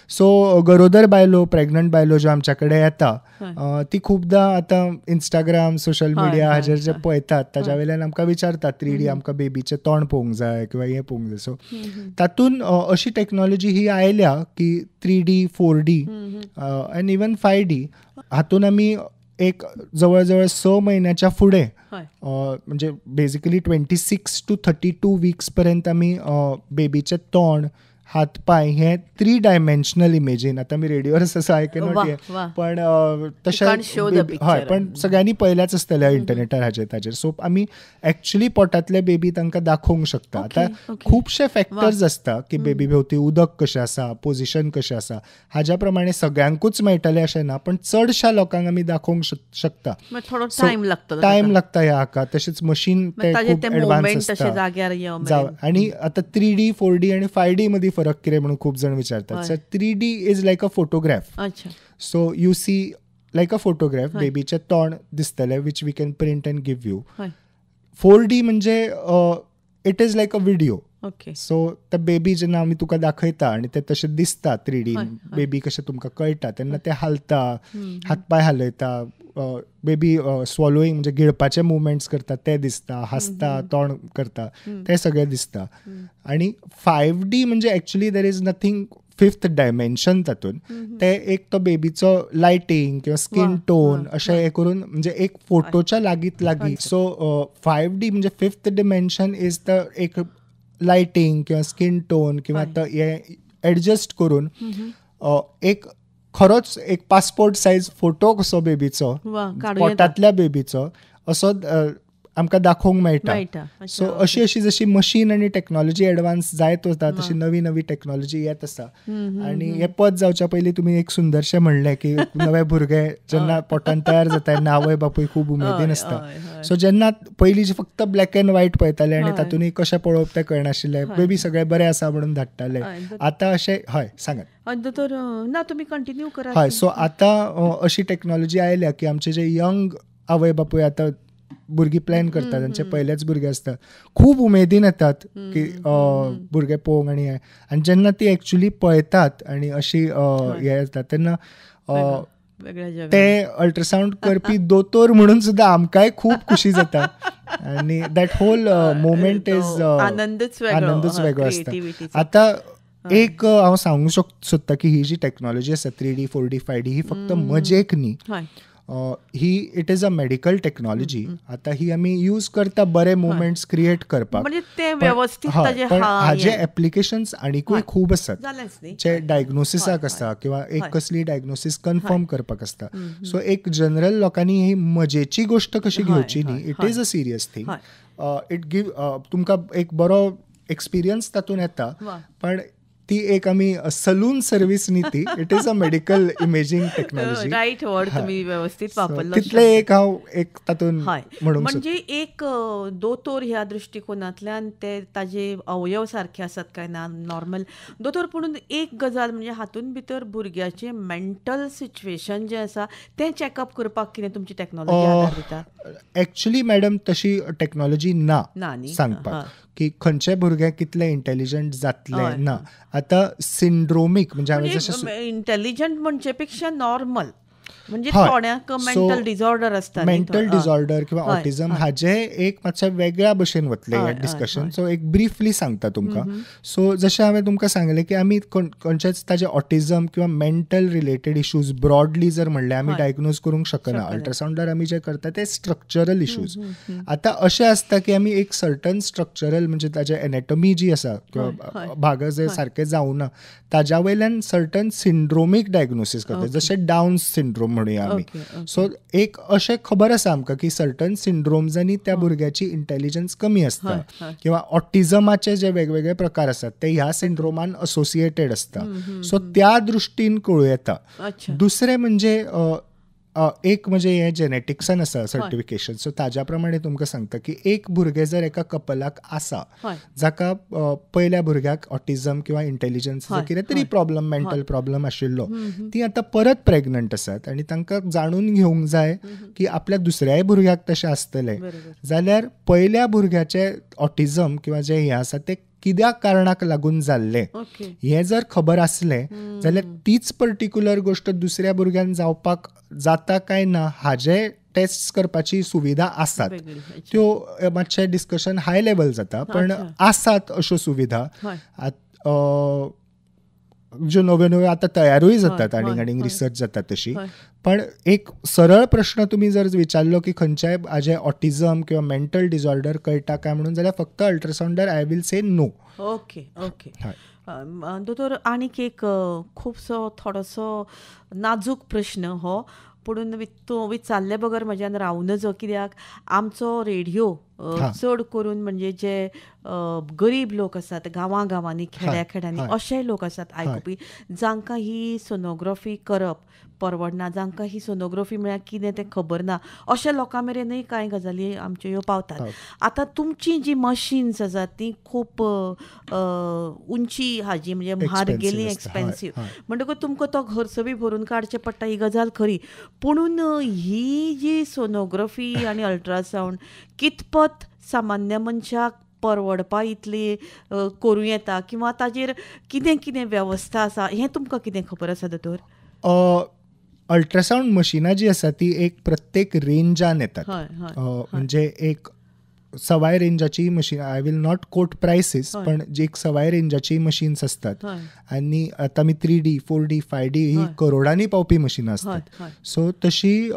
सो गरोदर बायलो, प्रेग्नंट बायलो ज्यो आमच्या कडेन येता, ती खूबदां आतां इंस्टाग्राम, सोशल मिडिया हाचेर जे पळयतात ताच्या वयल्यान आमकां विचारतात 3D आमकां बेबीचें तोंड पळोवंक जाय किंवा हें पळोवंक जाय. सो तातूंत अशी टॅक्नॉलॉजी ही आयल्या की 3D 4D end even 5D हातून आमी एक जवळ जवळ 6 महिन्याच्या फुडें, म्हणजे बेसिकली 26 to 32 वीक्स पर्यंत आमी बेबीचें तोंड, हात पाय हे 3 डायमेन्शनल इमेजीन. आता मी रेडिओवर असं ऐकून पण तशें हय, पण सगळ्यांनी पयल्याच आसतलें इंटरनेटार ताचेर. सो आमी एक्चुअली पोटांतले बेबी तांकां दाखोवंक शकता. आतां खुबशे फॅक्टर्स आसता की बेबी भोंवती उदक कशें आसा, पोजिशन कशें आसा, हाज्या प्रमाणे सगळ्यांकूच मेळटलें अशें ना, पण चडशा लोकांक आमी दाखोवंक शकता. टायम लागता ह्या हाका. तशेंच मशीन ते खूब एडवान्स आसता. आणि आता 3D 4D आणि 5D मदीं फरक कितें म्हणून खूब जाण विचारतात. So 3D is like a photograph. So you see like a photograph, बेबीचें तोंड दिसतलें which we can print and give you. 4D म्हणजे it is like a video. So ते बेबी जेन्ना आमी तुका दाखयता आनी ते तशें दिसता 3D, बेबी कशें तुमकां कळटा तेन्ना ते हालता, हातपाय हालयता, बेबी स्वॉलोईंग म्हणजे गिळपाचे मुवमेंट्स करता ते दिसता, हांसता, तोंड करता, ते सगळें दिसता. आणि 5D म्हणजे actually there is nothing fifth dimension तातून. ते एक तो बेबीचो लायटिंग किंवा स्किन टोन अशें हे करून म्हणजे एक फोटोच्या लागीत लागीं. सो 5D म्हणजे फिफ्थ डिमेन्शन इज द एक लायटिंग किंवा स्किन टोन किंवा हे एडजस्ट करून एक खरोच एक पासपोर्ट सायज फोटो कसो बेबीचो, पोटांतल्या बेबीचो असो आमकां दाखोवंक मेळटा. मेळटा. सो अशी जशी मशीन आनी टेक्नॉलॉजी एडवान्स जायत वता तशी नवी नवी टेक्नॉलॉजी येत आसा. आनी हे पद जावच्या पयलीं तुमी एक सुंदरशें म्हणलें की नवे भुरगे जेन्ना पोटान तयार जाता तेन्ना आवय बापूय खूब उमेदीन आसता. सो जेन्ना पयलीं फक्त ब्लॅक एंड व्हायट पळयताले आनी तातूंत कशें पळोवप तें कळनाशिल्लें, बेबी सगळें बरें आसा म्हणून धाडटाले. आतां अशें हय सांगात. दोतोर ना तुमी कंटिन्यू करा. हय, सो आतां अशी टेक्नॉलॉजी आयल्या की आमचे जे यंग आवय बापूय आतां भुरगीं प्लॅन करतात, तांचे पयलेच भुरगे आसता, खूब उमेदीन येतात की भुरगे पळोवंक आनी जेन्ना ती एक्चुली पळयतात आनी अशी हे येतात तेन्ना ते अल्ट्रासावंड करपी दोतोर म्हणून सुद्दां आमकांय खूब खुशी जाता. आनी दॅट होल मोमेंट इज आनंदूच वेगळो आसता. आतां एक हांव सांगूंक सोदता की ही जी टेक्नॉलॉजी आसा 3D 4D 5D ही फक्त मजेक न्ही, ही it is a medical technology. आतां ही आमी यूज करता बरे मुवमेंट्स क्रिएट करपाक, पण हाजे एप्लिकेशन्स आनीकूय खूब आसात जे डायग्नोसिसाक आसता किंवा एक कसली डायग्नोसीस कन्फर्म करपाक आसता. सो एक जनरल लोकांनी ही मजेची गोष्ट कशी घेवची न्ही, it is a serious thing. It give तुमकां एक बरो एक्सपिरियन्स तातूंत येता, पण ती एक आमी सलून सर्वीस न्ही ती, it is a medical imaging technology. Right word तुम्ही व्यवस्थित वापरलो. तितले एक हांव एक तातूंत म्हणूंक म्हणजे एक दोतोर ह्या दृष्टिकोनांतल्यान ते ताजे अवयव सारखे आसात काय ना नॉर्मल दोतोर, पूण एक गजाल म्हणजे हातूंत भितर भुरग्याचें मेंटल सिच्युएशन जें आसा तें चॅकअप करपाक कितें तुमची टेक्नॉलॉजी आदार दिता? एक्चुअली मॅडम तशी टेक्नॉलॉजी ना सांगपाक की खंयचे भुरगे कितले इंटेलिजंट जातले ना. आतां सिंड्रोमीक म्हणजे हांवें जशें इंटेलिजंट म्हणचे पेक्षा नॉर्मल म्हणजे थोड्यांक मेंटल डिसऑर्डर आसता, मेंटल डिसऑर्डर किंवा ऑटिझम हाजे एक मातशें वेगळ्या भशेन वतले हे डिस्कशन. सो एक ब्रीफली सांगता तुमकां. सो जशें हांवें तुमकां सांगलें की आमी खंयचेच ताजे ऑटिझम किंवा मेंटल रिलेटेड इश्यूज ब्रॉडली जर म्हणलें आमी डायग्नोज करूंक शकना. अल्ट्रासावंडार आमी जे करता ते स्ट्रक्चरल इश्यूज. आतां अशें आसता की आमी एक सर्टन स्ट्रक्चरल म्हणजे ताजे एनाटॉमी जी आसा किंवा भाग जे सारके जावना ताज्या वयल्यान सर्टन सिंड्रोमीक डायग्नोसीस करता, जशें डाउन सिंड्रोम म्हणूया आमी. सो एक अशें खबर आसा आमकां की सर्टन सिंड्रोम्सांनी त्या भुरग्याची इंटेलिजन्स कमी आसता किंवा ऑटिझमाचे जे वेगवेगळे प्रकार आसात ते ह्या सिंड्रोमान असोसिएटेड आसता. सो त्या दृश्टीन कळूं येता. दुसरें म्हणजे एक म्हणजे हे जेनेटिक्सान आसा सर्टिफिकेशन. सो ताज्या प्रमाणे तुमकां सांगता की एक भुरगे जर एका कपलाक आसा जाका पयल्या भुरग्याक ऑटिझम किंवा इंटेलिजन्स कितें तरी प्रॉब्लम मेंटल प्रॉब्लम आशिल्लो, ती आतां परत प्रेग्नंट आसात आनी तांकां जाणून घेवंक जाय की आपल्या दुसऱ्याय भुरग्याक तशें आसतलें जाल्यार पयल्या भुरग्याचे ऑटिझम किंवा जे हे आसा ते कित्या कारणाक लागून जाल्ले हे जर खबर आसलें जाल्यार तीच पर्टिक्युलर गोष्ट दुसऱ्या भुरग्यान जावपाक जाता काय ना हाजे टेस्ट करपाची सुविधा आसात. त्यो मातशें डिस्कशन हाय लेवल जाता, पण आसात अश्यो सुविधा ज्यो नव्यो नव्यो आतां तयारूय जातात आनीक रिसर्च जाता तशी. पण एक सरळ प्रश्न तुम्ही जर विचारलो की खंयच्याय हाजे ऑटिझम किंवा मेंटल डिसऑर्डर कळटा काय म्हणून जाल्यार फक्त अल्ट्रासावंडार I will say no. Okay. दोतोर आनीक एक खुबसो थोडोसो नाजूक प्रश्न हो, पूण विचारले बगर म्हज्यान रावनच, कित्याक आमचो रेडिओ चड करून म्हणजे जे गरीब लोक आसात गांवांनी खेड्यांनी अशेय लोक आसात आयकुपी जांकां ही सोनोग्राफी करप परवडना, जांकां ही सोनोग्राफी म्हळ्यार कितें तें खबर ना, अशा लोकां मेरेनूय कांय गजाली आमच्यो ह्यो पावतात. आतां तुमची जी मशीन्स आसात ती खूब उंची हाजी म्हणजे म्हार गेली, एक्सपेन्सीव म्हणटकूच तुमकां तो खर्च बी भरून काडचें पडटा, ही गजाल खरी. पुणून ही जी सोनोग्राफी आनी अल्ट्रासावंड कितपत सामान्य मनशाक परवडपा इतली करूं येता किंवा ताजेर कितें वेवस्था आसा हें तुमकां कितें खबर आसा दोतोर? अल्ट्रासावंड मशिनां जी आसा ती एक प्रत्येक रेंजान येतात. म्हणजे एक सवाय रेंजाची machine, I will not quote prices, हय. पण जी एक सवाय रेंजाची मशीन्स असतात हय आणि आता मी 3D 4D 5D ही हय. करोडांनी पावपी मशीनां हय असतात. हय सो तशी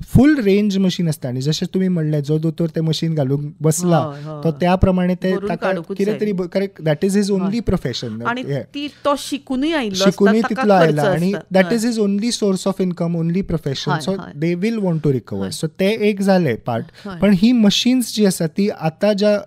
फुल रेंज मशीन असता आणि जशें तुमी म्हणलें जो दोतोर ते मशीन घालूंक बसला हय, हय. तो त्या प्रमाणे ते भरून ताका काडूंकूच कितें जाय. तरी correct, that is his only profession. आणि तो शिकूनय आयिल्लो असता, शिकूनय ताका तितलो खर्च आयला आणि असता. दॅट हय. Is his only source of income, only profession. हय, सो हय. They will want to recover. हय. सो ते एक जालें पार्ट. हय. पण ही मशीन्स जी आसा ती आतां ज्या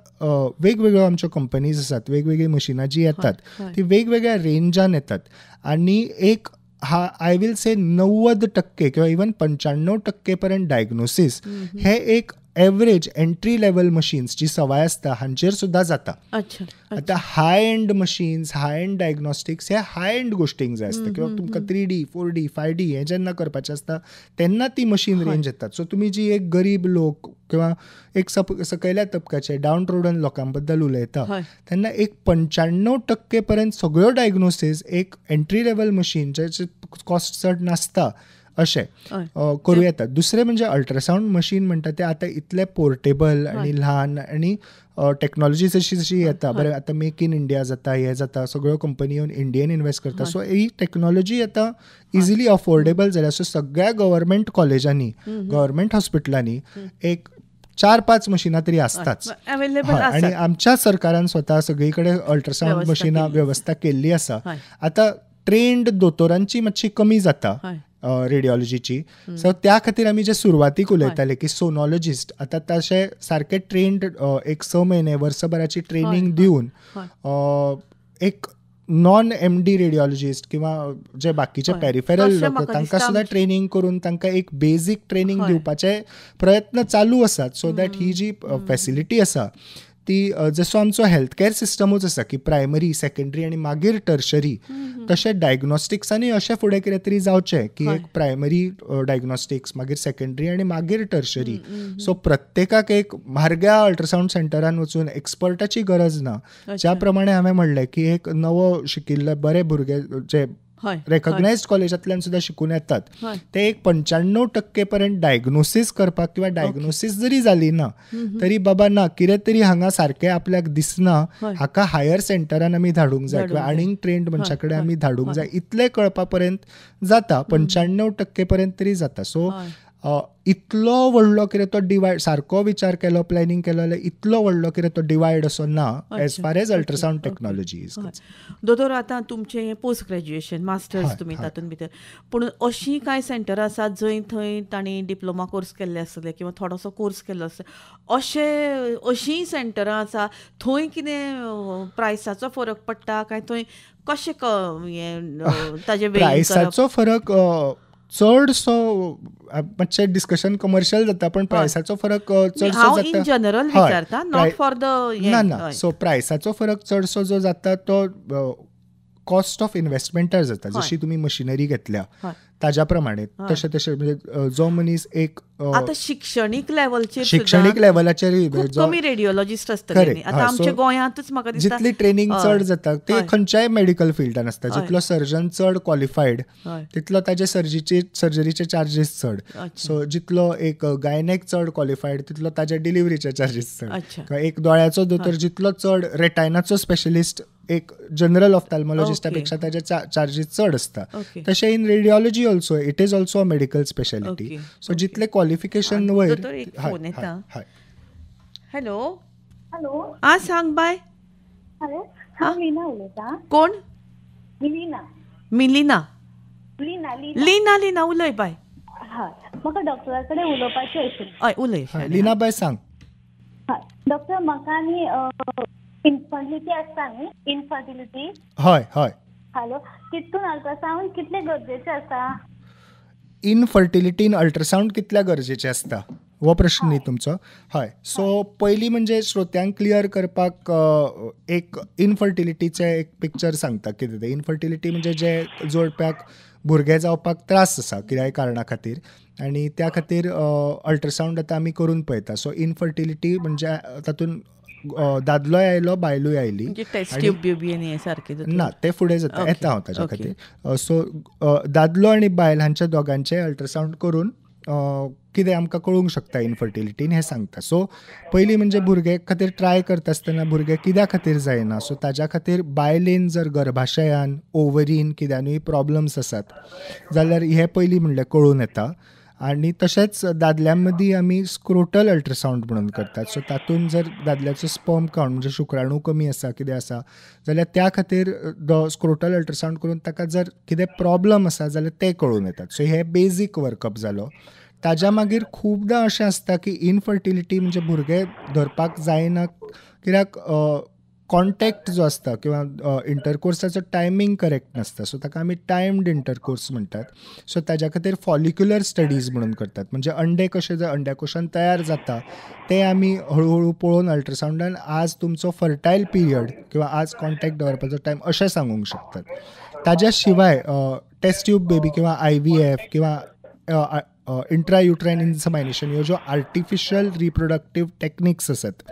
वेगवेगळ्यो आमच्यो कंपनीज आसात, वेगवेगळी मशिनां जी येतात हय. ती वेगवेगळ्या रेंजान येतात आणि एक आय विल से 90% किंवा इवन 95% पर्यंत डायग्नोसीस हे एक एवरेज एंट्री लेवल मशीन्स जी सवाय असता हांचेर सुद्दां जाता. अच्छा आता हाय एंड मशीन्स, हाय एंड डायग्नोस्टिक्स हे हाय एंड गोष्टींक जाय असता किंवा तुमकां 3D 4D 5D हे जेन्ना करपाचें आसता तेन्ना ती मशीन रेंज येतात. सो तुमी जी एक गरीब लोक किंवा एक सकयल्या तबक्याचे डावन ट्रोडन लोकां बद्दल उलयता हय. तेन्ना एक 95% पर्यंत सगळ्यो डायग्नोसीस एक एंट्री लेवल मशीन जेचे कॉस्ट चड नासता अशें हय. करूं येतात. दुसरें म्हणजे अल्ट्रासावंड मशीन म्हणटा ते आतां इतले पोर्टेबल आनी ल्हान आनी टेक्नॉलॉजी जशी जशी येता, बरें आतां मेक इन इंडिया जाता, हें जाता, सगळ्यो कंपनी येवन इंडियन इन्वेस्ट करता. सो ही टेक्नॉलॉजी आतां इजिली अफोर्डेबल जाल्या. सो सगळ्या गव्हर्मेंट कॉलेजांनी, गव्हर्मेंट हॉस्पिटलांनी एक 4-5 मशिनां तरी आसताच. अवेलेबल हय, आणि आसा. आमच्या सरकारान स्वता सगळी कडेन अल्ट्रासावंड वेवस्था मशिनां केल्ली. वेवस्था केल्ली आसा. हय. आतां ट्रेंड दोतोरांची मातशी कमी जाता हय. रेडिओलॉजीची. सो त्या खातीर आमी जे सुरवातीक उलयताले की सोनोलॉजिस्ट आतां तशे सारके ट्रेंड एक 6 म्हयने वर्सभराची ट्रेनिंग दिवन एक नॉन MD रेडिओलॉजिस्ट किंवा जे बाकीचे पेरिफेरल तशें लोक म्हाका तांकां दिसता सुद्दां ट्रेनिंग करून तांकां एक बेजीक ट्रेनिंग हय. दिवपाचे प्रयत्न चालू आसात. सो दॅट ही जी फॅसिलिटी आसा ती जसो आमचो हेल्थ कॅर सिस्टमूच आसा की प्रायमरी, सेकंडरी आनी मागीर टर्शरी, तशें डायग्नोस्टिक्सांनी अशें फुडें कितें तरी जावचें की एक प्रायमरी डायग्नोस्टिक्स, मागीर सेकंडरी आनी मागीर टर्शरी. सो प्रत्येकाक एक म्हारग्या अल्ट्रासावंड सेंटरान वचून एक्सपर्टाची गरज ना. ज्या प्रमाणे हांवें म्हणलें की एक नवो शिकिल्ले बरे भुरगे जे हय. रेकॉग्नायज्ड कॉलेजांतल्यान सुद्दां शिकून येतात हय. ते एक 95% पर्यंत डायग्नोसीस करपाक किंवा डायग्नोसीस जरी जाली ना तरी बाबा ना कितें तरी हांगा सारकें आपल्याक दिसना, हय. हाका हायर सेंटरान आमी धाडूंक जाय धाडूंक किंवा जाय. आनीक ट्रेंड मनशा कडेन हय, आमी धाडूंक हय. जाय, इतलें कळपा पर्यंत जाता. 95% पर्यंत तरी जाता. सो हय. इतलो व्हडलो कितें तो डिवायड सारको विचार केलो, प्लॅनिंग केलो जाल्यार इतलो व्हडलो कितें तो डिवायड असो ना as far as ultrasound technology is. दोतोर आतां तुमचें पोस्ट ग्रॅज्युएशन मास्टर्स हय, तुमी हय. तातूंत भितर, पूण अशीं कांय सेंटरां आसात जंय थंय तांणी डिप्लोमा कोर्स केल्ले आसतले किंवा थोडोसो कोर्स केल्लो आसता, अशीं सेंटरां आसा थंय कितें प्रायसाचो फरक पडटा काय थंय कशें ताजे प्रायसाचो फरक चडसो मातशें डिस्कशन कमर्शियल जाता पण प्रायसाचो फरक चडसो हांव जाता. इन जनरल हय, विचारता, नॉट फॉर द ना. सो प्रायसाचो फरक चडसो जो जाता तो कॉस्ट ऑफ इन्व्हेस्टमेंटार जाता. जशी तुमी मशिनरी घेतल्या ताज्या प्रमाणे तशें म्हणजे जो मनीस एक आतां शिक्षणीक लेवलचेर शिक्षणीक लेवलाचेर कमी रेडिओलॉजिस्ट आसतले न्ही. आतां आमच्या गोंयांतूच म्हाका दिसता जितली ट्रेनिंग चड जाता ते खंयच्याय मेडिकल फिल्डान आसता. हय. जितलो सर्जन चड क्वालिफायड हय. तितलो ताजे सर्जरीचे चार्जीस चड. अच्छा. सो जितलो एक गायनेक चड क्वालिफायड तितलो ताजे डिलिव्हरीचे चार्जीस चड. अच्छा. किंवा एक दोळ्याचो दोतोर जितलो चड रेटायनाचो स्पेशलिस्ट एक जनरल ऑफ्थॅल्मॉलॉजिस्टा पेक्षा ताजे चार्जीस चड आसता. ओके. तशें in radiology also it is also a medical speciality. Okay. So जितले क्वालिफिकेशन आनी वयर. दोतोर एक फोन येता. हॅलो. हॅलो. सांग बाय. हॅलो. हांव लिना उलयतां. कोण? मिलिना. मिलिना. लिना. लिना उलय बाय. हय, म्हाका डॉक्टरा कडेन उलोवपाचें आशिल्लें. हय उलय. लिना बाय सांग. हय डॉक्टर, म्हाका न्ही इन्फर्टिलिटी आसता न्ही, इन्फर्टिलिटी. हय. हॅलो, तितून अल्ट्रासावंड कितले गरजेचें आसा? इनफर्टिलिटीन अल्ट्रासावंड कितल्या गरजेचें आसता हो प्रश्न न्ही तुमचो. हय. सो पयलीं म्हणजे श्रोत्यांक क्लियर करपाक एक इनफर्टिलिटीचें एक पिक्चर सांगता कितें तें. इनफर्टिलिटी म्हणजे जे जोडप्याक भुरगे जावपाक त्रास आसा कित्याय कारणां खातीर आनी त्या खातीर अल्ट्रासावंड आतां आमी करून पळयता. सो इनफर्टिलिटी म्हणजे तातूंत दादलोय आयलो बायलूय आयली. टेस्ट ट्यूब बिबी आनी सारकें ना ते फुडें जाता. ओके. येता हांव ताच्या खातीर. सो दादलो आनी बायल हांच्या दोगांचे अल्ट्रासावंड करून कितें आमकां कळूंक शकता इनफर्टिलिटीन हें सांगता. सो पयलीं म्हणजे भुरगे खातीर ट्राय करता आसतना भुरगे कित्या खातीर जायना, सो ताज्या खातीर बायलेन जर गर्भाशयान ओवरीन कित्यानूय प्रॉब्लम्स आसात जाल्यार हे पयलीं म्हणल्यार कळून येता. आनी तशेंच दादल्यां मदीं आमी स्क्रोटल अल्ट्रासावंड म्हणून करतात. सो तातूंत जर दादल्याचो स्पर्म कावंट म्हणजे शुक्राणू कमी आसा कितें आसा जाल्यार त्या खातीर स्क्रोटल अल्ट्रासावंड करून ताका जर कितें प्रॉब्लम आसा जाल्यार ते कळून येतात. सो हे बेजीक वर्कअप जालो. ताज्या मागीर खुबदां अशें आसता की इनफर्टिलिटी म्हणजे भुरगे धरपाक जायना कित्याक कॉन्टॅक्ट जो आसता किंवा इंटरकोर्साचो टायमींग करेक्ट नासता. सो ताका आमी टायम्ड इंटरकोर्स म्हणटात. सो ताज्या खातीर फॉलिक्युलर स्टडीज म्हणून करतात. म्हणजे अंडे कशे जर अंड्याकोशान तयार जाता ते आमी हळू पळोवन अल्ट्रासावंडान आज तुमचो फर्टायल पिरियड किंवा आज कॉन्टॅक्ट दवरपाचो टायम अशें सांगूंक शकतात. ताज्या शिवाय टेस्ट ट्यूब बेबी किंवा IVF किंवा इंट्रायुट्रायन इन्समायनेशन ह्यो ज्यो आर्टिफिशियल रिप्रोडक्टीव टॅक्निक्स आसात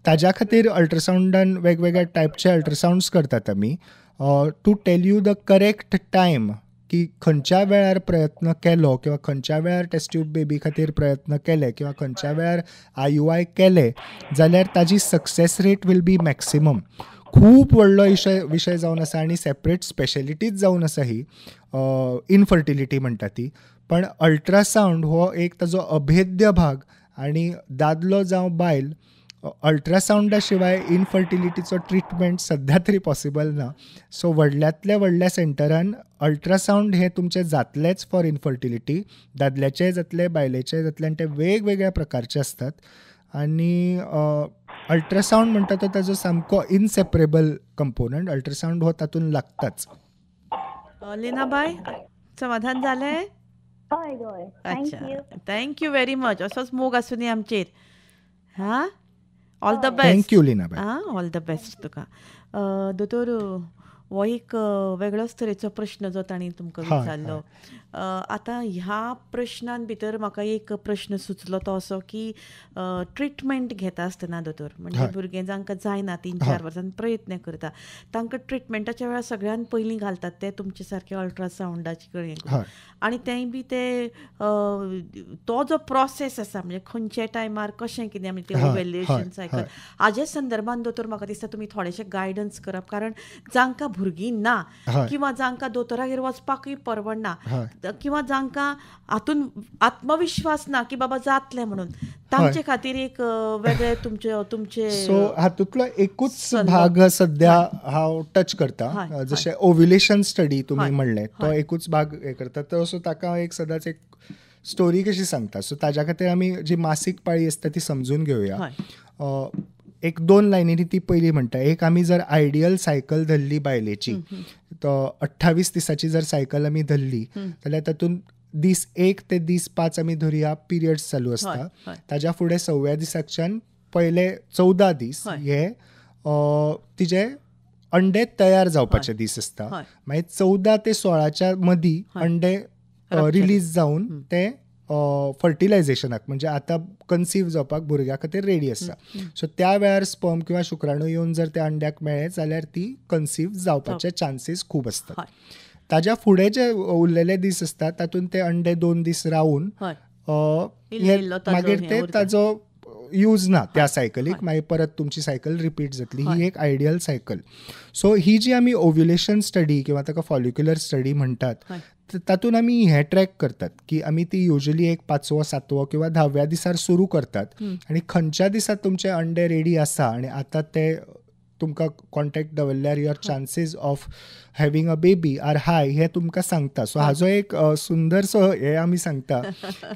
ताज्या खातीर अल्ट्रासावंडान वेगवेगळ्या टायपचे अल्ट्रासावंड्स करतात आमी to tell you the correct time की खंयच्या वेळार प्रयत्न केलो किंवा खंयच्या वेळार टेस्ट ट्यूब बेबी खातीर प्रयत्न केले किंवा खंयच्या वेळार IUI केले जाल्यार ताजी success rate will be maximum. खूब व्हडलो विशय जावन आसा आनी सेपरेट स्पेशलिटीज जावन आसा ही इनफर्टिलिटी म्हणटा ती. पण अल्ट्रासावंड हो एक ताजो अभेद्य भाग आनी दादलो जावं बायल अल्ट्रासावंडा शिवाय इनफर्टिलिटीचो ट्रिटमेंट सद्या तरी पॉसिबल ना. सो व्हडल्यांतल्या व्हडल्या सेंटरान अल्ट्रासावंड हे तुमचे जातलेच फॉर इनफर्टिलिटी. दादल्याचेय जातले बायलेचेय जातले आनी ते वेगवेगळ्या प्रकारचे आसतात. आनी अल्ट्रासावंड म्हणटा तो ताजो सामको इनसेपरेबल कंपोनंट. अल्ट्रासावंड हो तातूंत लागताच. लिनाबाई समाधान जालें? हय हय. अच्छा, थँक्यू व्हेरी मच. असोच मोग आसूं दी आमचेर. हां, ऑल द बेस्ट. थँक्यू लिनाबाई. हां, ऑल द बेस्ट तुका. दोतोर, हो एक वेगळोच तरेचो प्रश्न जो तांणी तुमकां विचारलो. आतां ह्या प्रश्नान भितर म्हाका एक प्रश्न सुचलो तो असो की ट्रिटमेंट घेता आसतना दोतोर म्हणजे भुरगें जांकां जायना 3-4 वर्सां प्रयत्न करता तांकां ट्रिटमेंटाच्या वेळार सगळ्यान पयलीं घालतात ते तुमचे सारके अल्ट्रासावंडाची कडेन आनी तेंय बी ते तो जो प्रोसेस आसा म्हणजे खंयच्या टायमार कशें कितें आमी ते इवॅल्युएशन सायकल हाजे संदर्भान दोतोर म्हाका दिसता तुमी थोडेशे गायडन्स करप. कारण जांकां भुरगीं ना किंवा जांकां दोतोरागेर वचपाकूय परवडना किंवा जांकां हातून आत्मविश्वास ना की बाबा जातलें म्हणून तांचे खातीर एक वेगळे तुमचे सो हातूंतलो एकूच भाग सद्या हांव टच करता. जशें ओव्युलेशन स्टडी तुमी म्हणलें तो एकूच भाग हे करता. तसो ताका एक सदांच एक स्टोरी कशी सांगता. सो ताज्या खातीर आमी जी मासीक पाळी आसता ती समजून घेवया. 1-2 लायनींनी ती पयली म्हणटा. एक आमी जर आयडियल सायकल धरली बायलेची तो 28 दिसाची जर सायकल आमी धरली जाल्यार तातूंत दीस 1 ते दीस 5 आमी धरया पिरियड्स चालू आसता. ताज्या फुडें 6व्या दिसाच्यान पयले 14 दीस हे तिजे अंडे तयार जावपाचे दीस आसता. मागीर 14 ते 16च्या मदीं अंडे रिलीज जावन ते फर्टिलायझेशनाक म्हणजे आतां कन्सीव जावपाक भुरग्या खातीर रेडी आसा. सो त्या वेळार स्पर्म किंवा शुक्राणू येवन जर त्या अंड्याक मेळ्ळे जाल्यार ती कन्सीव जावपाचे चान्सीस खूब आसतात. ताज्या फुडें जे उरलेले दीस आसतात तातूंत ते अंडे 2 दीस रावून मागीर ते ताजो यूज ना त्या सायकलीक. मागीर परत तुमची सायकल रिपीट जातली. ही एक आयडियल सायकल. सो ही जी आमी ओव्युलेशन स्टडी किंवा ताका फॉलिक्युलर स्टडी म्हणटात तातूंत आमी हे ट्रॅक करतात की आमी ती युजली एक 5वो 7वो किंवा 10व्या दिसार सुरू करतात आनी खंयच्या दिसा तुमचे अंडे रेडी आसा आनी आतां ते तुमकां कॉन्टॅक्ट दवरल्यार your chances of having a baby are high हे तुमकां सांगता. सो हाजो एक सुंदरसो हे आमी सांगता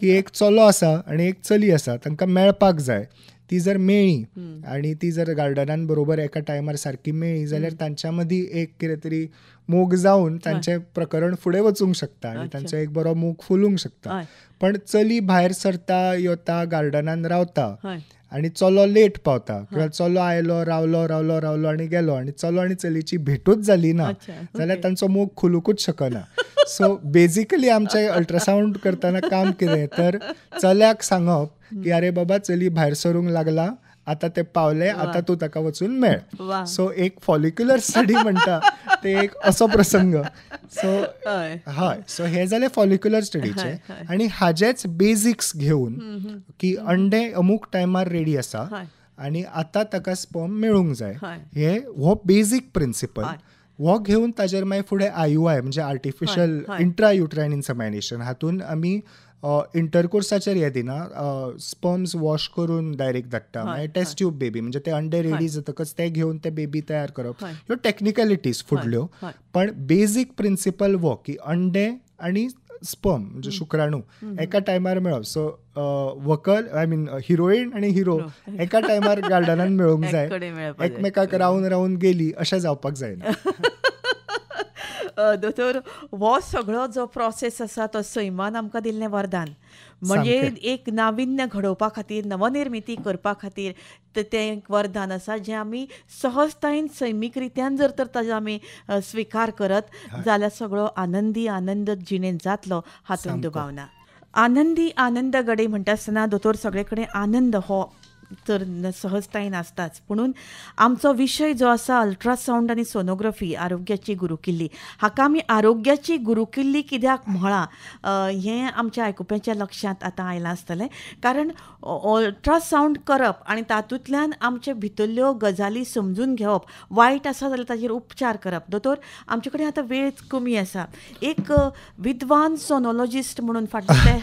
की एक चलो आसा आनी एक चली आसा तांकां मेळपाक जाय. ती जर मेळ्ळी आनी ती जर गार्डनान बरोबर एका टायमार सारकी मेळ्ळी जाल्यार तांच्या मदीं एक कितें तरी मोग जावन तांचें प्रकरण फुडें वचूंक शकता आनी तांचो एक बरो मोग फुलूंक शकता. पण चली भायर सरता येता गार्डनान रावता आनी चलो लेट पावता किंवा चलो आयलो रावलो आनी गेलो आनी चलो आनी चलीची भेटूच जाली ना जाल्यार तांचो मोग खुलूंकूच शकना. सो बेजिकली आमचें अल्ट्रासावंड करतना काम कितें तर चल्याक सांगप की आरे बाबा चली भायर सरूंक लागला आता ते पावले, आता तू ताका वचून मेळ. वा. सो एक फॉलिक्युलर स्टडी म्हणटा ते एक असो प्रसंग. सो हय, सो हे जाले फॉलिक्युलर स्टडीचे. आणि हाजेच बेसिक्स घेऊन की अंडे अमूक टायमार रेडी आसा आणि आता ताका स्पर्म मेळूंक जाय, हो बेसिक प्रिंसिपल हो घेऊन ताजेर मागीर फुडें IUI म्हणजे आर्टिफिशियल इंट्रा युट्रायन इन्सेमिनेशन, हातून आमी इंटरकोर्साचेर हे दिना, स्पर्म्स वॉश करून डायरेक्ट धाडटा, मागीर टेस्ट ट्यूब बेबी म्हणजे ते अंडे रेडी जातकच ते घेवन ते बेबी तयार करप. ह्यो टेक्निकलिटीज फुडल्यो, पण बेसिक प्रिंसिपल हो की अंडे आणि स्पर्म म्हणजे शुक्राणू एका टायमार मेळप. सो वकल आय मीन हिरोईन आणि हिरो एका टायमार गार्डनान मेळूंक जाय, एकमेकाक रावून रावून गेली अशें जावपाक जायना. दोतोर, हो सगळो जो प्रोसेस आसा तो सैमान आमकां दिल्लें वरदान. म्हणजे एक नाविन्य घडोवपा खातीर, नवनिर्मिती करपा खातीर तें एक वरदान आसा जें आमी सहजतायेन सैमीक रित्यान जर तर ताजो आमी स्विकार करत जाल्यार सगळो आनंदी आनंद जिणेंत जातलो हातूंत दुबाव ना. आनंदी आनंद गडे म्हणटा आसतना दोतोर सगळे कडेन आनंद हो तर सहजतायेन आसताच, पुणून आमचो विशय जो आसा अल्ट्रासावंड आनी सोनोग्राफी, आरोग्याची गुरुकिल्ली, हाका आमी आरोग्याची गुरुकिल्ली कित्याक म्हळां हें आमच्या आयकुप्याच्या लक्षांत आतां आयलां आसतलें. कारण अल्ट्रासावंड करप आनी तातूंतल्यान आमचे भितरल्यो गजाली समजून घेवप, वायट आसा जाल्यार ताचेर उपचार करप. दोतोर, आमचे कडेन आतां वेळ कमी आसा. एक विद्वान सोनोलॉजिस्ट म्हणून फाटले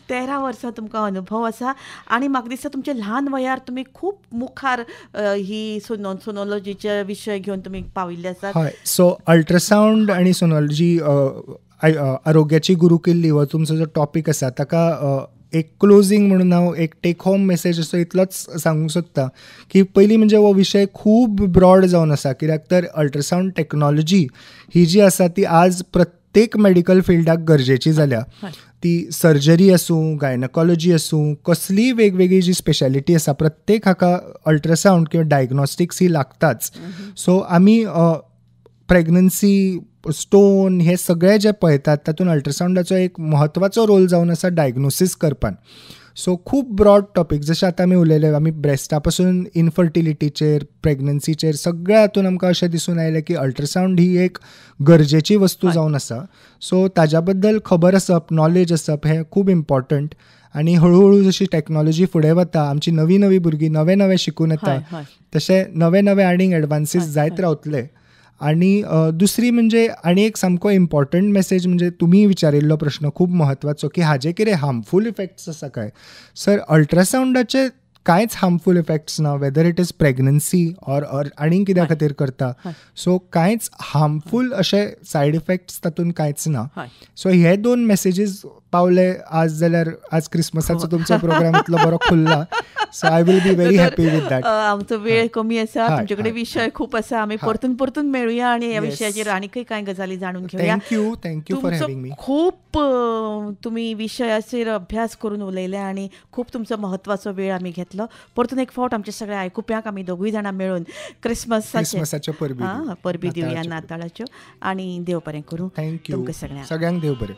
13 वर्सां तुमकां अनुभव आसा आणि म्हाका दिसता तुमचे ल्हान वयार तुम्ही खूप मुखार ही सोनोलॉजीचे विषय घेऊन तुम्ही पाविल्ले आसात. हय, सो अल्ट्रासावंड आणि सोनोलॉजी आरोग्याची गुरुकिल्ली हो तुमचो जो टॉपिक आसा ताका एक क्लोजिंग म्हणून हांव एक टेक होम मेसेज असो इतलोच सांगूंक सोदता की पयलीं म्हणजे हो विशय खूब ब्रॉड जावन आसा, कित्याक तर अल्ट्रासावंड टेक्नॉलॉजी ही जी आसा ती आज प्रत्येक मेडिकल फिल्डाक गरजेची जाल्या. ती सर्जरी आसूं, गायनकॉलॉजी आसूं, कसलीय वेगवेगळी जी स्पेशालिटी आसा प्रत्येक हाका अल्ट्रासावंड किंवा डायग्नोस्टिक्स ही लागताच. सो आमी प्रेग्नन्सी, स्टोन हे सगळे जे पळयतात तातूंत अल्ट्रासावंडाचो एक म्हत्वाचो रोल जावन आसा डायग्नोसीस करपान. सो खूब ब्रॉड टॉपीक, जशें आतां आमी उलयले, आमी ब्रेस्टा पासून इनफर्टिलिटीचेर, प्रेग्नन्सीचेर सगळ्या हातून आमकां अशें दिसून आयलें की अल्ट्रासावंड ही एक गरजेची वस्तू जावन आसा. सो ताज्या बद्दल खबर आसप, नॉलेज आसप हें खूब इम्पॉर्टंट. आनी हळू जशी टॅक्नॉलॉजी फुडें वता, आमची नवी नवी भुरगीं नवें नवें शिकून येता, तशें नवे नवे आनीक एडवान्सीस जायत रावतले. आणि दुसरी म्हणजे आनी एक सामको इम्पॉर्टंट मेसेज म्हणजे तुमी विचारिल्लो प्रश्न खूब म्हत्वाचो की हाजे कितें हार्मफूल इफेक्ट्स आसा काय. सर, अल्ट्रासावंडाचे कांयच हार्मफूल इफेक्ट्स ना, whether it is pregnancy or आनीक कित्या खातीर करता. सो कांयच हार्मफूल अशे सायड इफेक्ट्स तातूंत कांयच ना. सो हे दोन मेसेजीस पावले आज, जाल्यार आज क्रिसमसाचो तुमचो प्रोग्राम इतलो बरो खुल्ला. So I will be very happy with that. आमचो वेळ कमी आसा, तुमचे कडेन विशय खूप आसा, आमी परतून परतून मेळुया आणि ह्या विशयाचेर आनीकय कांय गजाली जाणून घेवया. Thank you for having me. खूप तुम्ही विशयाचेर अभ्यास करून उलयले आणि खूप तुमचो महत्वाचो वेळ आमी घेतलो. परतून एक फावट आमच्या सगळ्या आयकुप्यांक आमी दोगूय जाणां मेळून क्रिसमसाच्या परबी दिवया, नाताळाच्यो, आणि देव बरें करूं. थँक्यू तुमकां सगळ्यांक. सगळ्यांक देव बरें.